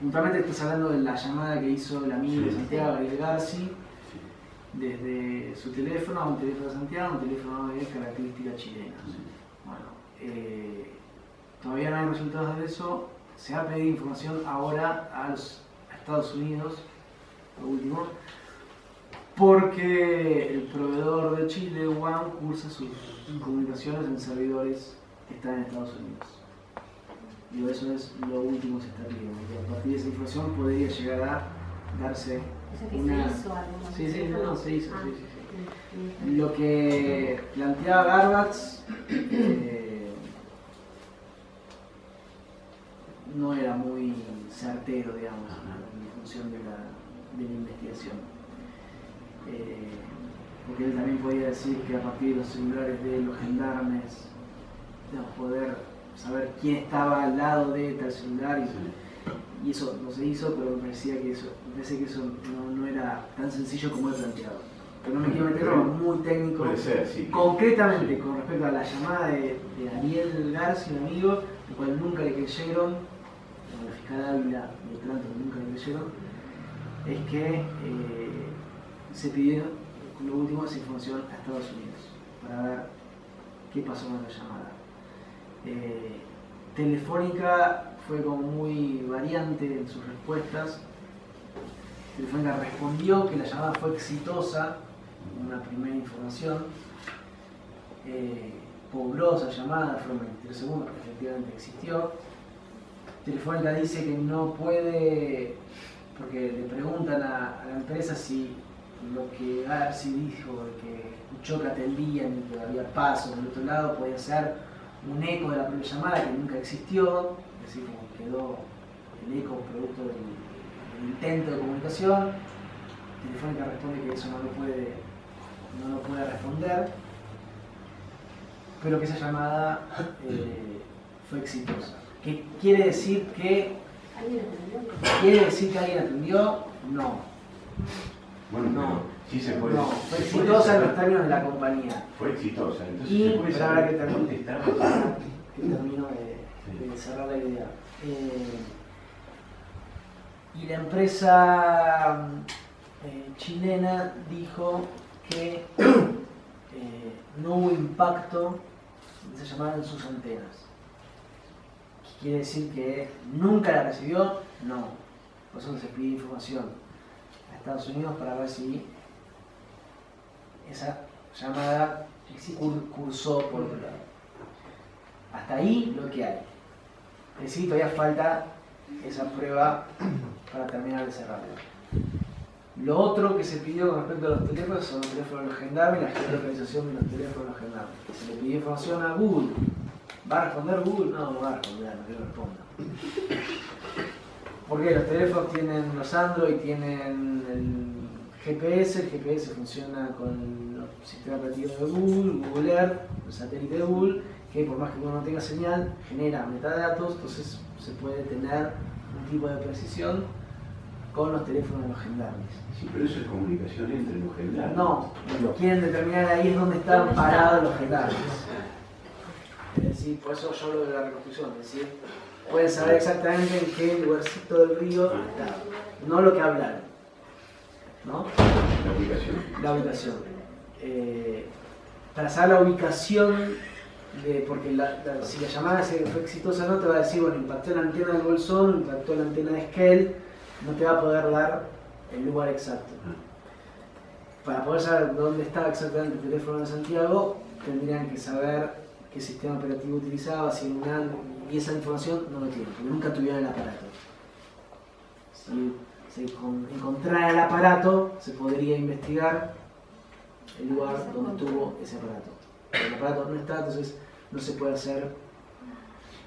Puntualmente estás hablando de la llamada que hizo el amigo de Santiago, Gabriel Garci, desde su teléfono a un teléfono de Santiago, un teléfono de características chilenas. Bueno, todavía no hay resultados de eso. Se ha pedido información ahora a Estados Unidos, lo último, porque el proveedor de Chile, WAM, cursa sus comunicaciones en servidores que están en Estados Unidos. Y eso es lo último que se está pidiendo. Y a partir de esa información podría llegar a darse una... Se hizo algo. Sí, se hizo. Lo que planteaba Garbats no era muy certero, digamos, en función de la investigación. Porque él también podía decir que a partir de los celulares de los gendarmes, poder saber quién estaba al lado de tal celular, y eso no se hizo, pero me parece que eso no era tan sencillo como él planteado. Pero no me quiero meter en muy técnico. Puede ser, sí. Concretamente, con respecto a la llamada de Ariel Garci, un amigo, el cual nunca le creyeron, el fiscal Ávila y Otranto nunca le creyeron, es que se pidió, lo último, esa información a Estados Unidos para ver qué pasó con la llamada. Telefónica fue como muy variante en sus respuestas. Telefónica respondió que la llamada fue exitosa, una primera información. Pobló esa llamada, fueron 23 segundos, que efectivamente existió. Telefónica dice que no puede, porque le preguntan a la empresa si lo que Garci dijo, que escuchó que atendían y que había pasos del otro lado, podía ser un eco de la propia llamada que nunca existió, es decir, como quedó el eco producto del intento de comunicación. Telefónica responde que eso no lo puede responder, pero que esa llamada fue exitosa. ¿Qué quiere decir que alguien atendió? No. Bueno, no. Sí se puede. No, fue exitosa en los términos de la compañía. Fue exitosa, entonces Y, se puede pero ahora saber que contestar. termino de cerrar la idea. Y la empresa chilena dijo que no hubo impacto de esa llamada en sus antenas. ¿Quiere decir que nunca la recibió? No. Por eso se pide información a Estados Unidos para ver si esa llamada cursó por otro lado. Hasta ahí lo que hay. Es decir, todavía falta esa prueba para terminar de cerrarlo. Lo otro que se pidió con respecto a los teléfonos son los teléfonos de los gendarmes y la geolocalización de los teléfonos de los gendarmes. Se le pidió información a Google. ¿Va a responder Google? No va a responder, no quiero responda. Porque los teléfonos tienen, los Android tienen el GPS funciona con el sistema operativo de Google Earth, el satélite de Google, que por más que uno no tenga señal, genera metadatos, entonces se puede tener un tipo de precisión con los teléfonos de los gendarmes. Sí, pero eso es comunicación entre los gendarmes. No, lo que quieren determinar ahí es dónde están parados los gendarmes. Es decir, por eso yo lo de la reconstrucción, es decir, pueden saber exactamente en qué lugarcito del río está, no lo que hablaron, ¿no? La ubicación. La ubicación. Para saber la ubicación, porque si la llamada fue exitosa no te va a decir, bueno, impactó en la antena del Bolsón, impactó en la antena de Esquel, no te va a poder dar el lugar exacto. Para poder saber dónde estaba exactamente el teléfono de Santiago, tendrían que saber qué sistema operativo utilizaba, si y esa información no lo tienen, porque nunca tuvieron el aparato. Si se encontrara el aparato, se podría investigar el lugar donde tuvo ese aparato. El aparato no está, entonces no se puede hacer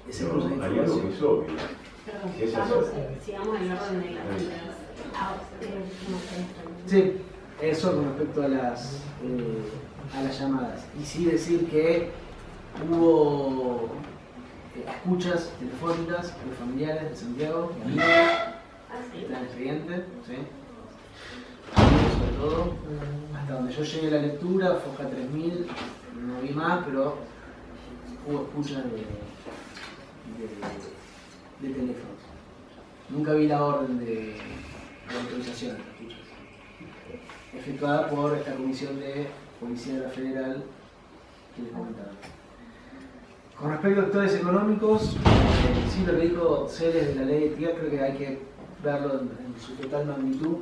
ese cruce de hay algo que es obvio. Sigamos el orden de las Sí, eso con respecto a las llamadas. Y sí decir que hubo escuchas telefónicas de familiares de Santiago, de amigos, está en el expediente, ¿sí? Sobre todo, hasta donde yo llegué a la lectura, Foca 3000, no vi más, pero hubo escucha de teléfonos. Nunca vi la orden de autorización de escuchas, efectuada por esta comisión de Policía Federal que les comentaba. Con respecto a actores económicos, sí, lo que dijo Celes de la ley de tierra, creo que hay que verlo en su total magnitud.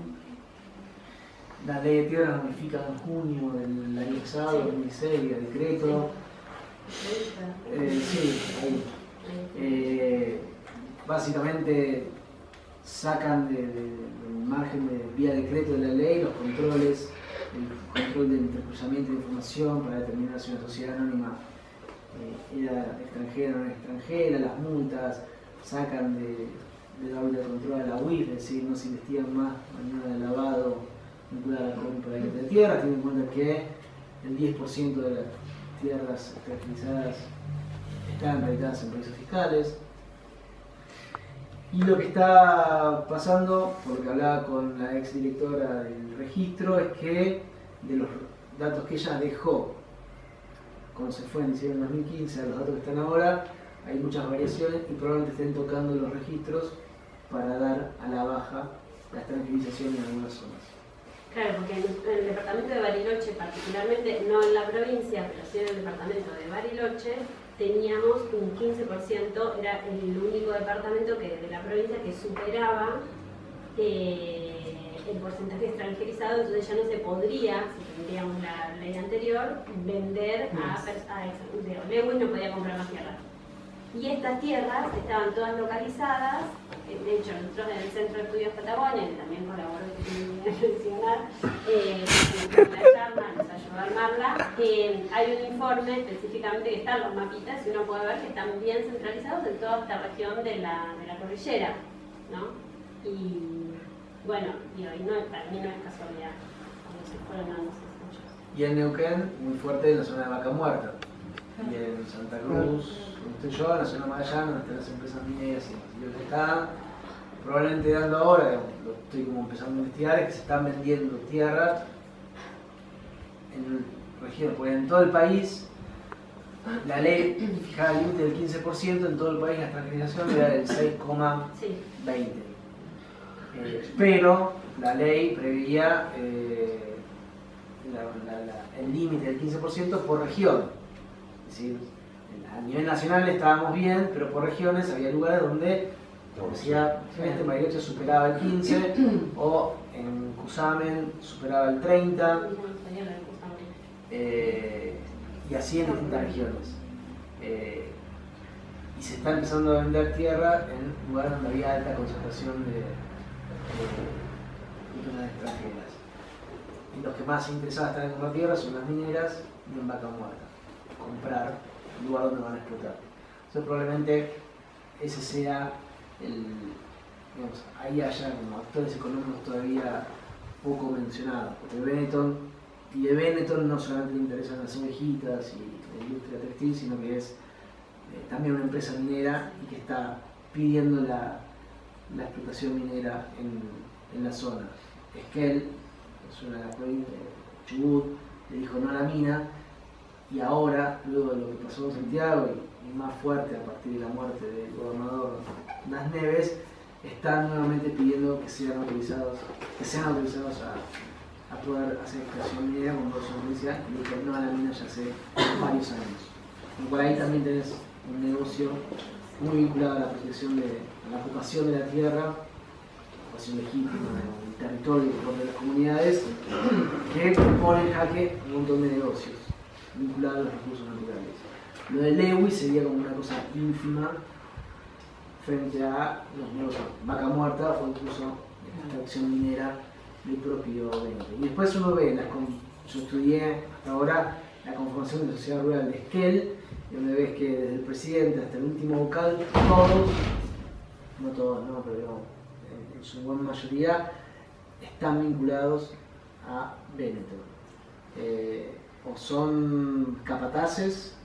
La ley de tierra la modifica en junio del año pasado, 2016, vía decreto. Sí, ahí. Básicamente sacan del margen de vía decreto de la ley los controles, el control del intercruzamiento de información para determinar si una sociedad anónima era extranjera o no era extranjera, las multas, sacan de la órbita de control a la UIF, es decir, no se investigan más maneras de lavado vinculada a la compra de tierra, teniendo en cuenta que el 10% de las tierras caracterizadas están radicadas en paraísos fiscales. Y lo que está pasando, por lo que hablaba con la ex directora del registro, es que de los datos que ella dejó cuando se fue en diciembre de 2015 a los datos que están ahora, hay muchas variaciones y probablemente estén tocando los registros para dar a la baja la tranquilización en algunas zonas. Claro, porque en el departamento de Bariloche, particularmente, no en la provincia, pero sí en el departamento de Bariloche, teníamos un 15%, era el único departamento de la provincia que superaba el porcentaje extranjerizado, entonces ya no se podría, si tendríamos la ley anterior, vender a extranjeros. Lewis no podía comprar más tierra. Y estas tierras estaban todas localizadas, de hecho nosotros en el Centro de Estudios Patagonia, que también colaboró que mencionar, en la charla nos ayudó a armarla, hay un informe específicamente que están los mapitas y uno puede ver que están bien centralizados en toda esta región de la cordillera, ¿no? Y bueno, y hoy no, para mí no es casualidad, cuando se fueron dando esos hechos. Y en Neuquén, muy fuerte en la zona de Vaca Muerta. Y en Santa Cruz, donde estoy yo, en la zona de Magallanes, donde están las empresas mineras y lo que está probablemente dando ahora, lo estoy como empezando a investigar, es que se están vendiendo tierras en regiones, porque en todo el país la ley fijaba el límite del 15%, en todo el país la tranquilización era del 6,20%. Pero la ley preveía el límite del 15% por región. Es decir, a nivel nacional estábamos bien, pero por regiones había lugares donde, como decía, en Bariloche superaba el 15%, o en Cusamen superaba el 30%, y así en distintas regiones. Y se está empezando a vender tierra en lugares donde había alta concentración de personas extranjeras. Y los que más interesados están en comprar tierra son las mineras y en Vaca Muerta. Comprar el lugar donde van a explotar. Entonces probablemente ese sea digamos, ahí haya como actores económicos todavía poco mencionados, porque de Benetton no solamente le interesan las ovejitas y la industria textil, sino que es también una empresa minera y que está pidiendo la explotación minera en la zona. Esquel, es una de las provincias, Chubut, le dijo no a la mina, y ahora, luego de lo que pasó en Santiago y más fuerte a partir de la muerte del gobernador Nas Neves, están nuevamente pidiendo que sean autorizados a poder hacer extracción minera con dos provincias, y dijo no a la mina ya hace varios años. Por ahí también tenés un negocio muy vinculado a la protección a la ocupación de la tierra, ocupación legítima del territorio por de las comunidades, que pone en jaque un montón de negocios vinculados a los recursos naturales. Lo de Lewis sería como una cosa ínfima frente a los negocios Vaca Muerta o incluso la extracción minera del propio Benetton. Y después uno ve, yo estudié hasta ahora la conformación de la sociedad rural de Esquel, donde ves que desde el presidente hasta el último vocal, no todos, no, pero en su buena mayoría, están vinculados a Benetton. O son capataces,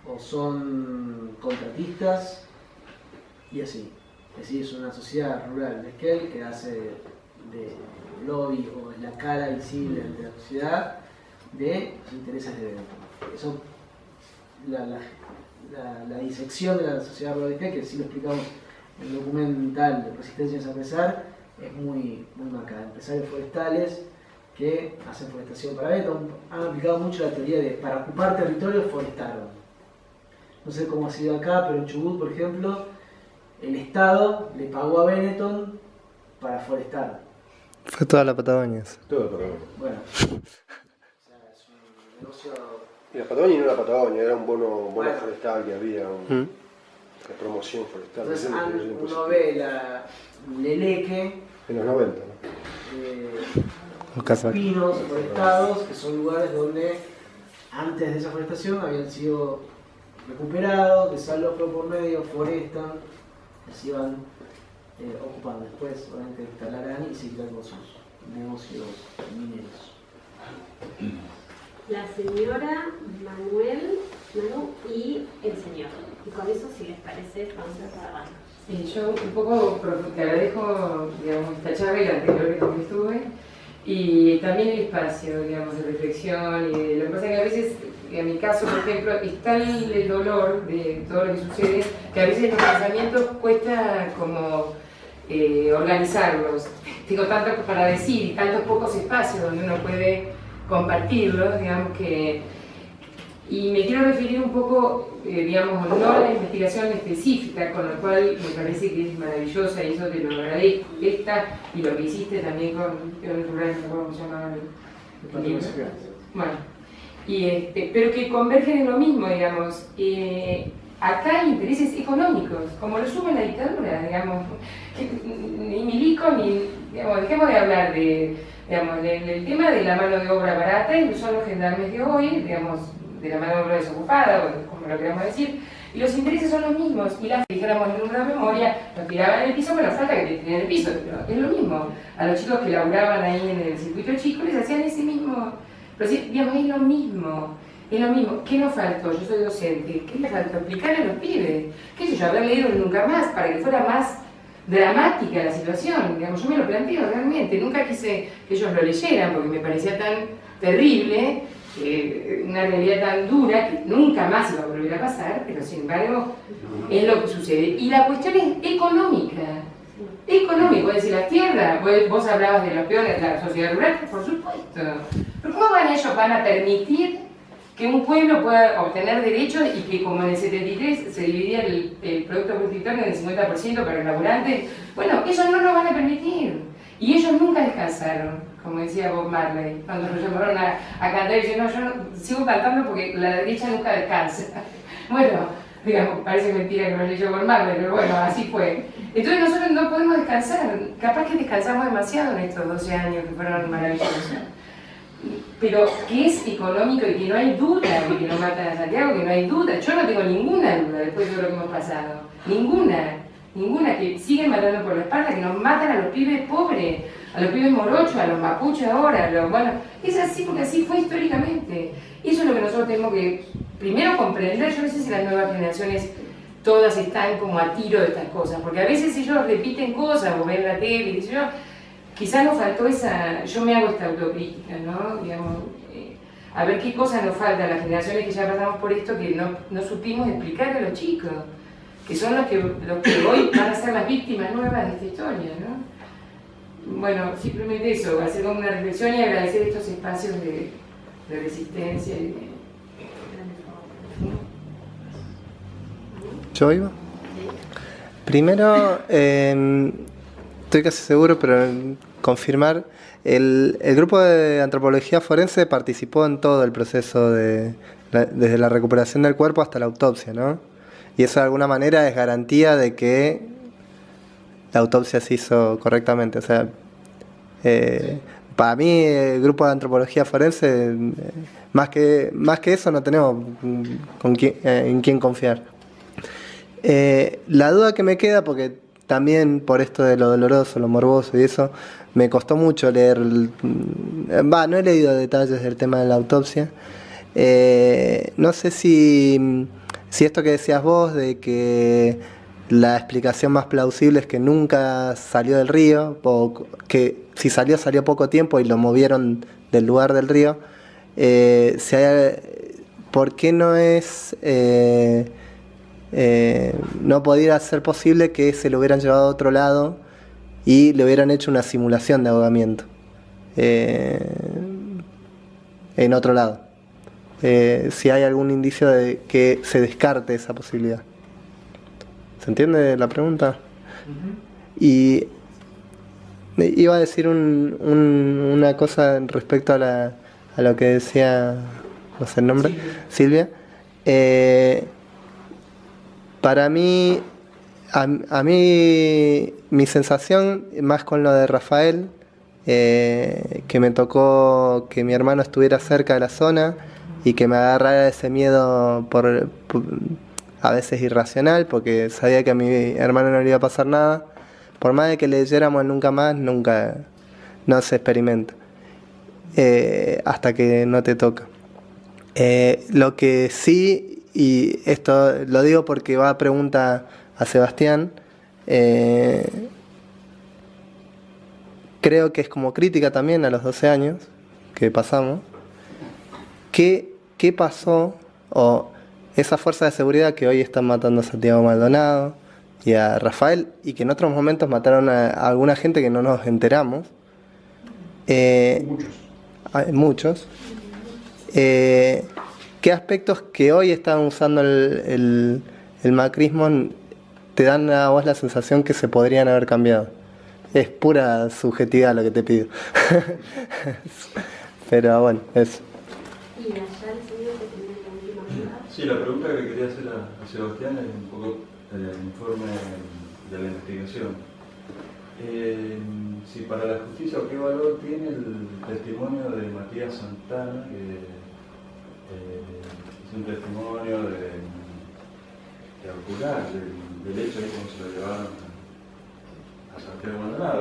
o son contratistas, y así. Es decir, es una sociedad rural de Esquel que hace de lobby o es la cara visible ante la sociedad de los intereses de Benetton. Eso la disección de la sociedad agropecuaria, que sí lo explicamos en el documental de Resistencias a Pesar, es muy marcada. Empresarios forestales que hacen forestación para esto, han aplicado mucho la teoría de para ocupar territorios forestaron. No sé cómo ha sido acá, pero en Chubut, por ejemplo, el Estado le pagó a Benetton para forestar. Fue toda la Patagonia. Toda la Patagonia. Bueno, o sea, es un negocio... Y la Patagonia no era Patagonia, era un bono Bueno. forestal que había, una promoción forestal. Entonces uno ve la Leleque, en los 90, ¿no? pinos forestados, que son lugares donde antes de esa forestación habían sido recuperados, desalojo por medio, forestan, se iban ocupando. Después obviamente instalarán y seguirán con sus negocios mineros. La señora Manu y el señor. Y con eso, si les parece, vamos a cerrar. Sí, yo un poco te agradezco, digamos, esta charla y la anterior que estuve, y también el espacio, digamos, de reflexión. Y lo que pasa es que a veces, en mi caso, por ejemplo, es tal el dolor de todo lo que sucede que a veces los pensamientos cuesta como organizarlos. Tengo tanto para decir y tantos pocos espacios donde uno puede compartirlos, digamos que... Y me quiero referir un poco, digamos, no a la investigación específica, con lo cual me parece que es maravillosa y eso te lo agradezco, esta y lo que hiciste también con el rural, ¿cómo se llama el libro? Bueno, pero que convergen en lo mismo, digamos. Acá hay intereses económicos, como lo sube la dictadura, digamos. Ni milico, ni, digamos, dejemos de hablar de, digamos, del tema de la mano de obra barata, y son los gendarmes de hoy, digamos, de la mano de obra desocupada, o como lo queramos decir, y los intereses son los mismos, y las dijéramos en una memoria, los tiraban en el piso, bueno, falta que te tiren en el piso, pero es lo mismo. A los chicos que laburaban ahí en el circuito chico les hacían ese mismo, pero sí, digamos, es lo mismo. Es lo mismo. ¿Qué nos faltó? Yo soy docente. ¿Qué me faltó? Explicarle a los pibes. ¿Qué sé yo? Haber leído Nunca Más para que fuera más dramática la situación. Digamos, yo me lo planteo realmente. Nunca quise que ellos lo leyeran porque me parecía tan terrible, una realidad tan dura que nunca más iba a volver a pasar, pero sin embargo es lo que sucede. Y la cuestión es económica. Económico, es decir, las tierras, vos hablabas de los peones de la sociedad rural, por supuesto. Pero ¿cómo van a permitir que un pueblo pueda obtener derechos y que, como en el 73 se dividía el Producto Bruto Interno en el 50% para el laburante? Bueno, ellos no lo van a permitir. Y ellos nunca descansaron, como decía Bob Marley, cuando nos llamaron a cantar, y yo no sigo cantando porque la derecha nunca descansa. Bueno, digamos, parece mentira que lo leyó Bob Marley, pero bueno, así fue. Entonces nosotros no podemos descansar, capaz que descansamos demasiado en estos 12 años que fueron maravillosos. Pero que es económico y que no hay duda de que nos matan a Santiago, que no hay duda. Yo no tengo ninguna duda después de todo lo que hemos pasado. Ninguna, que siguen matando por la espalda, que nos matan a los pibes pobres, a los pibes morochos, a los mapuches ahora, bueno, es así porque así fue históricamente. Eso es lo que nosotros tenemos que primero comprender. Yo no sé si las nuevas generaciones todas están como a tiro de estas cosas, porque a veces ellos repiten cosas o ven la tele y yo, quizás nos faltó esa, yo me hago esta autocrítica, ¿no? Digamos, a ver qué cosas nos faltan a las generaciones que ya pasamos por esto, que no supimos explicarle a los chicos, que son los que hoy van a ser las víctimas nuevas de esta historia, ¿no? Bueno, simplemente eso, hacer como una reflexión y agradecer estos espacios de resistencia y de... ¿Yo iba? Primero, estoy casi seguro, pero confirmar, el grupo de antropología forense participó en todo el proceso desde la recuperación del cuerpo hasta la autopsia, ¿no? Y eso de alguna manera es garantía de que la autopsia se hizo correctamente. O sea, para mí el grupo de antropología forense, más que eso no tenemos en quién confiar. La duda que me queda, porque también por esto de lo doloroso, lo morboso y eso, me costó mucho leer, no he leído detalles del tema de la autopsia. No sé si esto que decías vos, de que la explicación más plausible es que nunca salió del río, o que si salió poco tiempo y lo movieron del lugar del río, ¿por qué no no podría ser posible que se lo hubieran llevado a otro lado y le hubieran hecho una simulación de ahogamiento en otro lado? Si hay algún indicio de que se descarte esa posibilidad. ¿Se entiende la pregunta? Y iba a decir una cosa respecto a lo que decía, no sé el nombre, Silvia. Para mí, a mí, mi sensación, más con lo de Rafael, que me tocó que mi hermano estuviera cerca de la zona y que me agarrara ese miedo a veces irracional, porque sabía que a mi hermano no le iba a pasar nada. Por más de que leyéramos nunca más, no se experimenta. Hasta que no te toca. Lo que sí, y esto lo digo porque va a pregunta a Sebastián, creo que es como crítica también a los 12 años que pasamos. ¿Qué pasó? O esa fuerza de seguridad que hoy están matando a Santiago Maldonado y a Rafael, y que en otros momentos mataron a alguna gente que no nos enteramos. Muchos. ¿Qué aspectos que hoy están usando el macrismo te dan a vos la sensación que se podrían haber cambiado? Es pura subjetividad lo que te pido. Pero bueno, eso. Sí, la pregunta que quería hacer a Sebastián es un poco el informe de la investigación. Si para la justicia, ¿qué valor tiene el testimonio de Matías Santana, que es un testimonio de ocular del hecho de cómo se lo llevaron a Santiago Maldonado?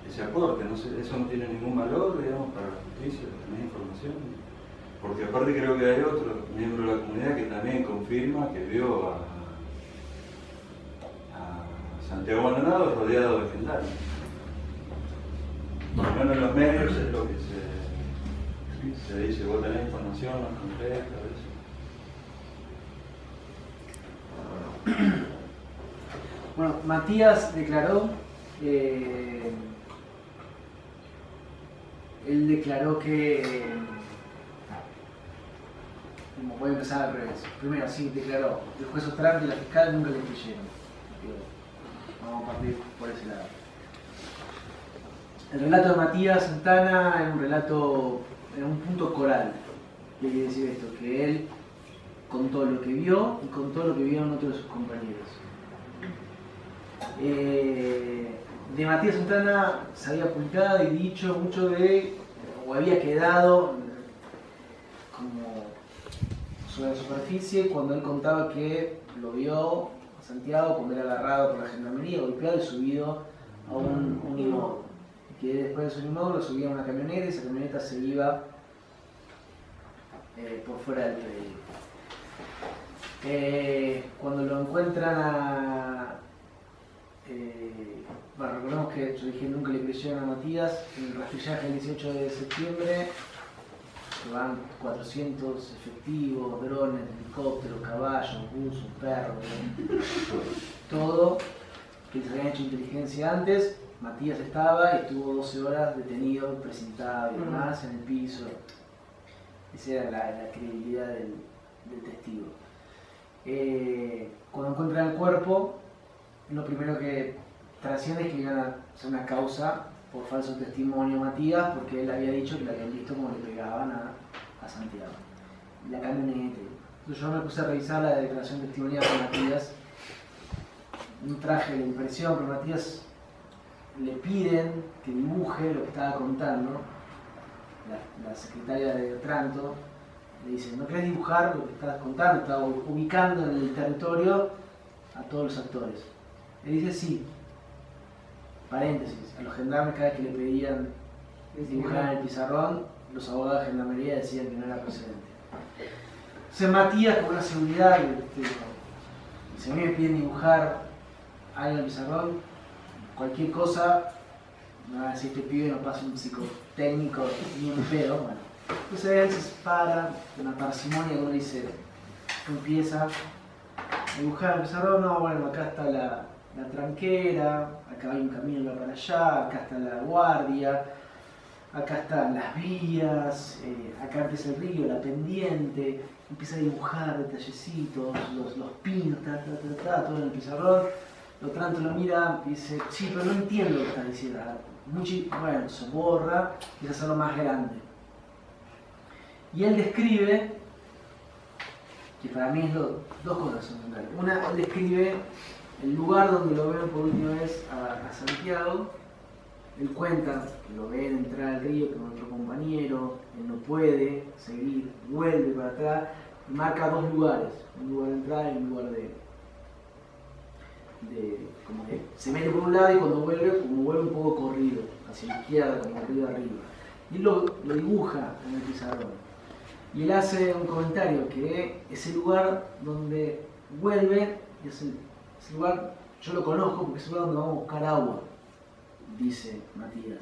Ese aporte, no sé, eso no tiene ningún valor, digamos, para la justicia, tener información. Porque aparte creo que hay otro miembro de la comunidad que también confirma que vio a Santiago Maldonado rodeado de gendarmes. Por lo menos en los medios es lo que se dice. ¿Vos tenés información más concreta de eso? Bueno, Matías declaró, él declaró que, voy a empezar al revés. Primero, sí, declaró, el juez Ostrand y la fiscal nunca le creyeron. Vamos a partir por ese lado. El relato de Matías Santana es un relato, en un punto coral. ¿Qué quiere decir esto? Que él contó lo que vio y contó lo que vieron otros de sus compañeros. De Matías Santana se había publicado y dicho mucho o había quedado como sobre la superficie cuando él contaba que lo vio a Santiago cuando era agarrado por la gendarmería, golpeado y subido a un unimóvil. Que después de su unimóvil lo subía a una camioneta y esa camioneta se iba por fuera del predio. Cuando lo encuentran recordemos que yo dije nunca le creyeron a Matías. En el rastrillaje del 18 de septiembre se van 400 efectivos, drones, helicópteros, caballos, buses, perros, todo que se habían hecho inteligencia antes. Matías estaba y estuvo 12 horas detenido, presentado y demás en el piso. Esa era la credibilidad del testigo. Cuando encuentran el cuerpo, lo primero que trasciende es que iban a hacer una causa por falso testimonio a Matías, porque él había dicho que le habían visto cómo le pegaban a Santiago. La camioneta. Entonces yo me puse a revisar la declaración testimonial de Matías. No traje la impresión, pero Matías le piden que dibuje lo que estaba contando. La secretaria de Otranto le dice, ¿no querés dibujar lo que estás contando? Estaba ubicando en el territorio a todos los actores. Él dice sí. Paréntesis, a los gendarmes cada vez que le pedían dibujar en el pizarrón, los abogados de gendarmería decían que no era procedente. Entonces Matías, con una seguridad, si a mí me piden dibujar algo en el pizarrón, cualquier cosa me van a decir, este pibe no pasa un psicotécnico ni un pedo, bueno. Entonces él se para, una parsimonia que uno dice, empieza a dibujar el pizarrón, no, bueno, acá está la tranquera, acá hay un camino que va para allá, acá está la guardia, acá están las vías, acá empieza el río, la pendiente, empieza a dibujar detallecitos, los pinos, todo en el pizarrón. Otranto lo mira y dice, sí, pero no entiendo lo que estás diciendo. Bueno, se borra y se hace lo más grande. Y él describe, que para mí es dos cosas fundamentales. Una, él describe el lugar donde lo ven por última vez a Santiago. Él cuenta que lo ven entrar al río con otro compañero, él no puede seguir, vuelve para atrás y marca dos lugares, un lugar de entrada y un lugar de como que se mete por un lado y cuando vuelve, como vuelve un poco corrido, hacia la izquierda, como corrido arriba. Y él lo dibuja en el pizarrón. Y él hace un comentario que ese lugar donde vuelve, ese lugar yo lo conozco porque es el lugar donde vamos a buscar agua, dice Matías,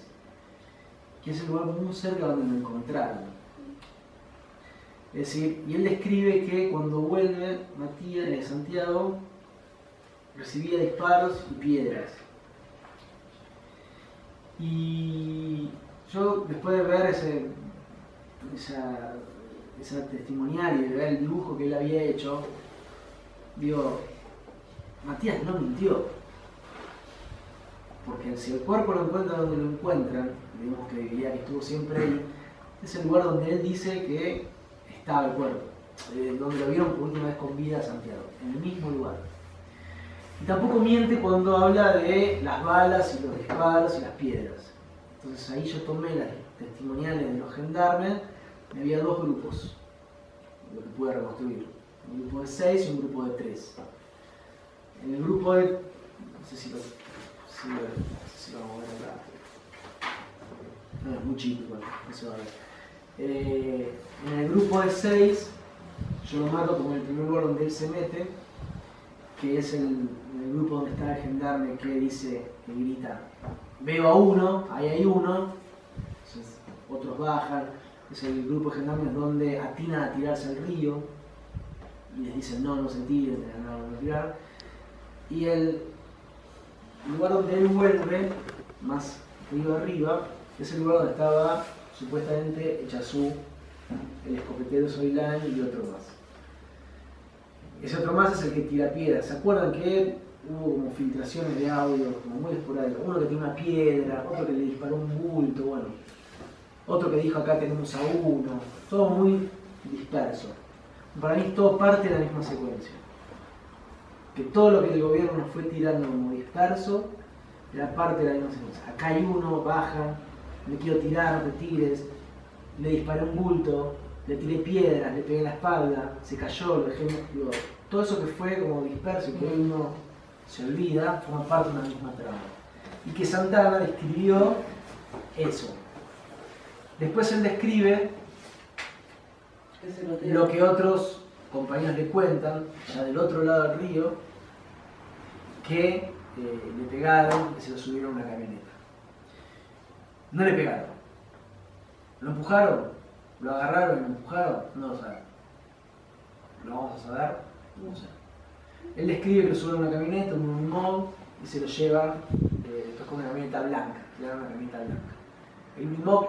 que es el lugar muy cerca donde me encontraron. Es decir, y él describe que cuando vuelve Matías de Santiago, recibía disparos y piedras. Y yo, después de ver esa testimonial y de ver el dibujo que él había hecho, digo, Matías no mintió. Porque si el cuerpo lo encuentra donde lo encuentran, digamos que diría que estuvo siempre ahí, es el lugar donde él dice que estaba el cuerpo, donde lo vieron por última vez con vida a Santiago, en el mismo lugar. Y tampoco miente cuando habla de las balas y los disparos y las piedras. Entonces ahí yo tomé las testimoniales de los gendarmes y había dos grupos, lo que pude reconstruir. Un grupo de 6 y un grupo de 3. En el grupo de... no sé si lo vamos a ver acá. No, es muy chico igual, no se va a ver. En el grupo de 6, yo lo marco como el primer lugar donde él se mete, que es el grupo donde está el gendarme que dice, que grita, veo a uno, ahí hay uno, entonces otros bajan, es el grupo de gendarmes donde atinan a tirarse al río, y les dicen no se tiren, no tirar, y el lugar donde él vuelve, más arriba, es el lugar donde estaba supuestamente Echazú, el escopetero Soilán y otro más. Ese otro más es el que tira piedras. ¿Se acuerdan que hubo como filtraciones de audio, como muy esporádicas? Uno que tiene una piedra, otro que le disparó un bulto, bueno, otro que dijo acá tenemos a uno, todo muy disperso. Para mí es todo parte de la misma secuencia. Que todo lo que el gobierno nos fue tirando como disperso era parte de la misma secuencia. Acá hay uno, baja, le quiero tirar, no te tires, le disparé un bulto, le tiré piedras, le pegué en la espalda, se cayó, lo dejé, digo, todo eso que fue como disperso y que hoy uno se olvida, forma parte de una misma trama. Y que Santana describió eso. Después él describe lo que otros compañeros le cuentan, ya del otro lado del río, que le pegaron, que se lo subieron a una camioneta. No le pegaron. ¿Lo empujaron? ¿Lo agarraron y lo empujaron? No lo saben. ¿Lo vamos a saber? No lo sé. Él describe que lo suben a una camioneta, un Unimog, y se lo llevan, con una camioneta blanca. Le dan una camioneta blanca. El Unimog,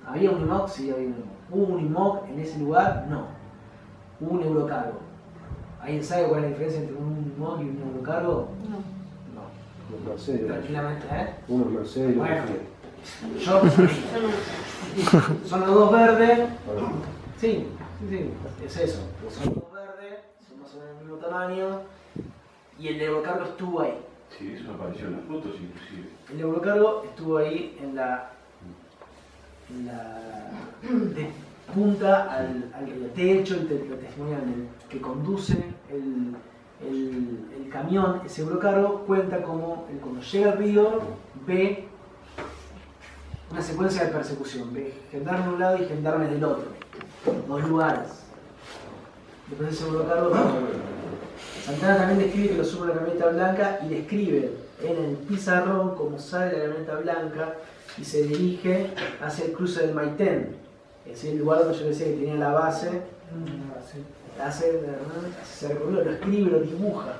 ¿había un Unimog? Sí, había un Unimog. ¿Hubo un Unimog en ese lugar? No. Hubo un Eurocargo. ¿Alguien sabe cuál es la diferencia entre un Unimog y un Eurocargo? Los Mercedes. Tranquilamente, ¿eh? Unos Mercedes y bueno, otros son los dos verdes. Sí, es eso. Son los dos verdes, son más o menos del mismo tamaño. Y el Eurocargo estuvo ahí. Sí, eso apareció en las fotos inclusive. El Eurocargo estuvo ahí en la de punta al río. De hecho, el testimonial que conduce el camión, ese Eurocargo, cuenta como cuando llega al río ve una secuencia de persecución, ve gendarmes de un lado y gendarmes del otro, dos lugares. Después ese Eurocargo, Santana también describe que lo sube una camioneta blanca y describe en el pizarrón cómo sale la camioneta blanca y se dirige hacia el cruce del Maitén. Es el lugar donde yo decía que tenía la base. Se recorrió, lo escribe, lo dibuja.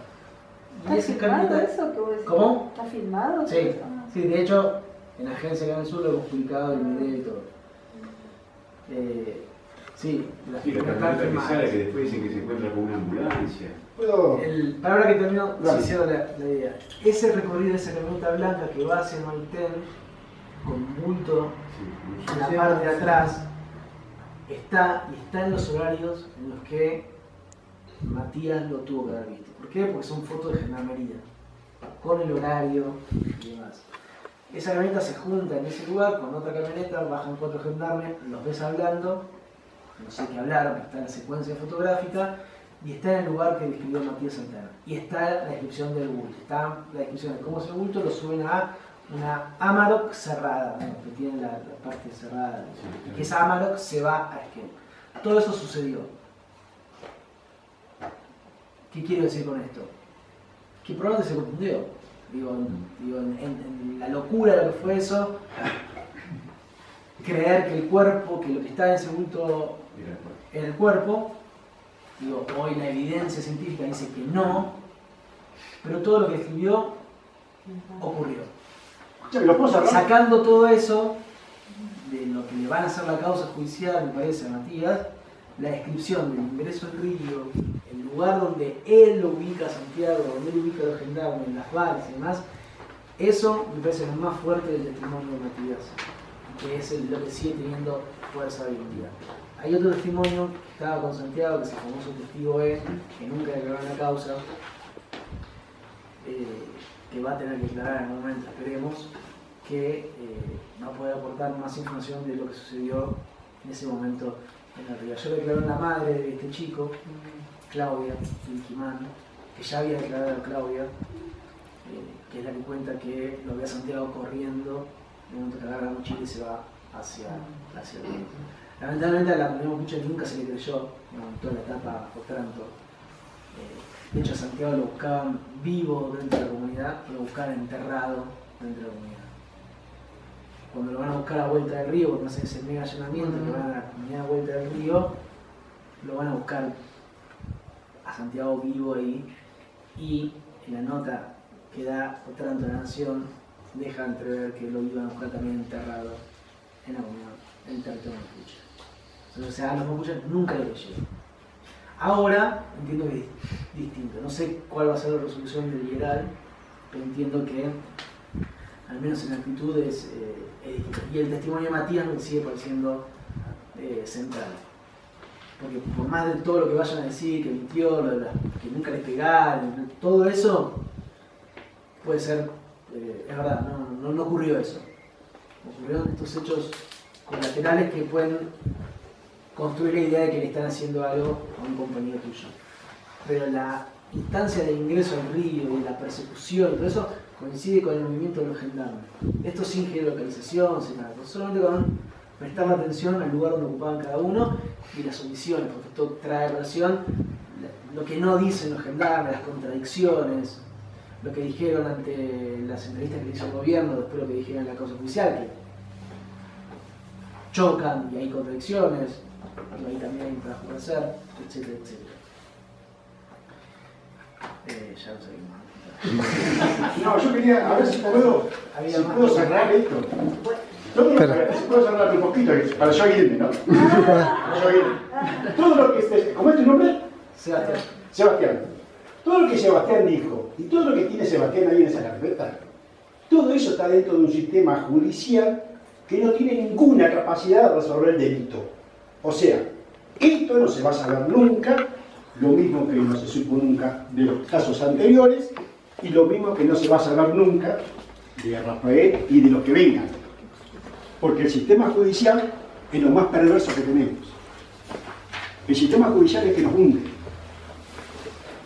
¿Está filmado eso? ¿Cómo? ¿Está filmado? Sí, sí, de hecho, en la agencia Canal Sur lo hemos publicado el video y todo. Sí, Y la camioneta que sale, que después dicen que se encuentra con una ambulancia. Para ahora que termino, se cierra la idea. Ese recorrido de esa camioneta blanca que va hacia el Maitén, con bulto en la parte de atrás, está en los horarios en los que Matías lo tuvo que haber visto. ¿Por qué? Porque son fotos de gendarmería, con el horario y demás. Esa camioneta se junta en ese lugar con otra camioneta, bajan 4 gendarmes, los ves hablando, no sé qué hablar, pero está en la secuencia fotográfica, y está en el lugar que describió Matías Santana. Y está la descripción del bulto, está la descripción de cómo es el bulto, lo suben a una Amarok cerrada, ¿no? Que tiene la parte cerrada, y que esa Amarok se va a Esquel. Todo eso sucedió. ¿Qué quiero decir con esto? Que probablemente se confundió. En la locura de lo que fue eso, creer que el cuerpo, que lo que está en ese bulto era el cuerpo, hoy la evidencia científica dice que no, pero todo lo que escribió ocurrió. Sacando todo eso de lo que le van a hacer la causa judicial, me parece, a Matías, la descripción del ingreso al río, el lugar donde él lo ubica a Santiago, donde él ubica a los gendarmes, las balas y demás, eso me parece lo más fuerte del testimonio de Matías, que es lo que sigue teniendo fuerza hoy en día. Hay otro testimonio que estaba con Santiago, que es el famoso testigo E, que nunca declaró en la causa, que va a tener que declarar en un momento, esperemos, que va a poder aportar más información de lo que sucedió en ese momento en el río. Yo declaró en la madre de este chico, Claudia Vilquimán, que ya había declarado a Claudia, que es la que cuenta que lo ve a Santiago corriendo, en un momento que agarra la mochila y se va hacia el río. Lamentablemente a la comunidad mapuche nunca se le creyó, en toda la etapa Otranto. De hecho a Santiago lo buscaban vivo dentro de la comunidad y lo buscaban enterrado dentro de la comunidad. Cuando lo van a buscar a vuelta del río, cuando hacen ese mega allanamiento, que van a la comunidad a vuelta del río, lo van a buscar a Santiago vivo ahí, y en la nota que da Otranto de la Nación deja entrever que lo iban a buscar también enterrado en la comunidad, en el territorio mapuche. O sea, a los mapuches nunca le creyeron. Ahora entiendo que es distinto. No sé cuál va a ser la resolución del liberal, pero entiendo que, al menos en actitudes, y el testimonio de Matías me sigue pareciendo central. Porque por más de todo lo que vayan a decir, que mintió, que nunca les pegaron, todo eso puede ser, es verdad, no ocurrió eso. Ocurrieron estos hechos colaterales que pueden construir la idea de que le están haciendo algo a un compañero tuyo. Pero la instancia de ingreso al río y la persecución y todo eso coincide con el movimiento de los gendarmes. Esto sin geolocalización, sin nada, solamente con prestar atención al lugar donde ocupaban cada uno y las omisiones, porque esto trae a colación lo que no dicen los gendarmes, las contradicciones, lo que dijeron ante las entrevistas que hizo el gobierno, después lo que dijeron en la causa judicial, que chocan y hay contradicciones, y ahí también hay un trabajo por hacer, etcétera, etcétera. Ya lo seguimos. No, yo quería, a ver si puedo cerrar esto. Puedo cerrar un poquito para yo irme, ¿no? Para yo irme. Todo lo que ¿cómo es tu nombre? Sebastián. Sebastián. Todo lo que Sebastián dijo y todo lo que tiene Sebastián ahí en esa carpeta, todo eso está dentro de un sistema judicial que no tiene ninguna capacidad de resolver el delito. O sea, esto no se va a saber nunca, lo mismo que no se supo nunca de los casos anteriores y lo mismo que no se va a saber nunca de Rafael y de los que vengan. Porque el sistema judicial es lo más perverso que tenemos. El sistema judicial es que nos hunde.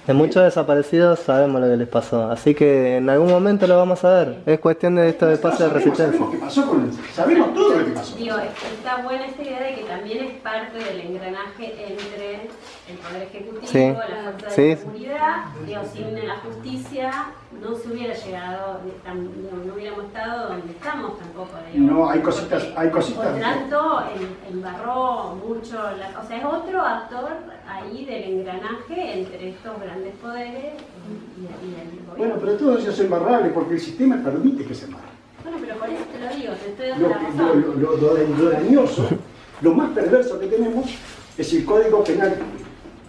De muchos desaparecidos sabemos lo que les pasó, así que en algún momento lo vamos a ver. Es cuestión de esto de pase de resistencia. Sabemos qué pasó con él, sabemos todo lo que pasó. Digo, está buena esta idea de que también es parte del engranaje entre el Poder Ejecutivo, Sí. la fuerza de seguridad, digo, sin la justicia no se hubiera llegado, no hubiéramos estado donde estamos tampoco. Digamos. No, hay cositas. Otranto embarró mucho, o sea, es otro actor ahí del engranaje entre estos grandes poderes y el gobierno. Bueno, pero todo eso es embarrable porque el sistema permite que se embarre. Bueno, pero por eso te lo digo, te estoy dando la razón. Lo dañoso, lo más perverso que tenemos es el Código Penal.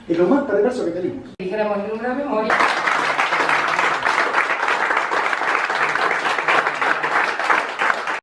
Es lo más perverso que tenemos. Dijéramos en una memoria.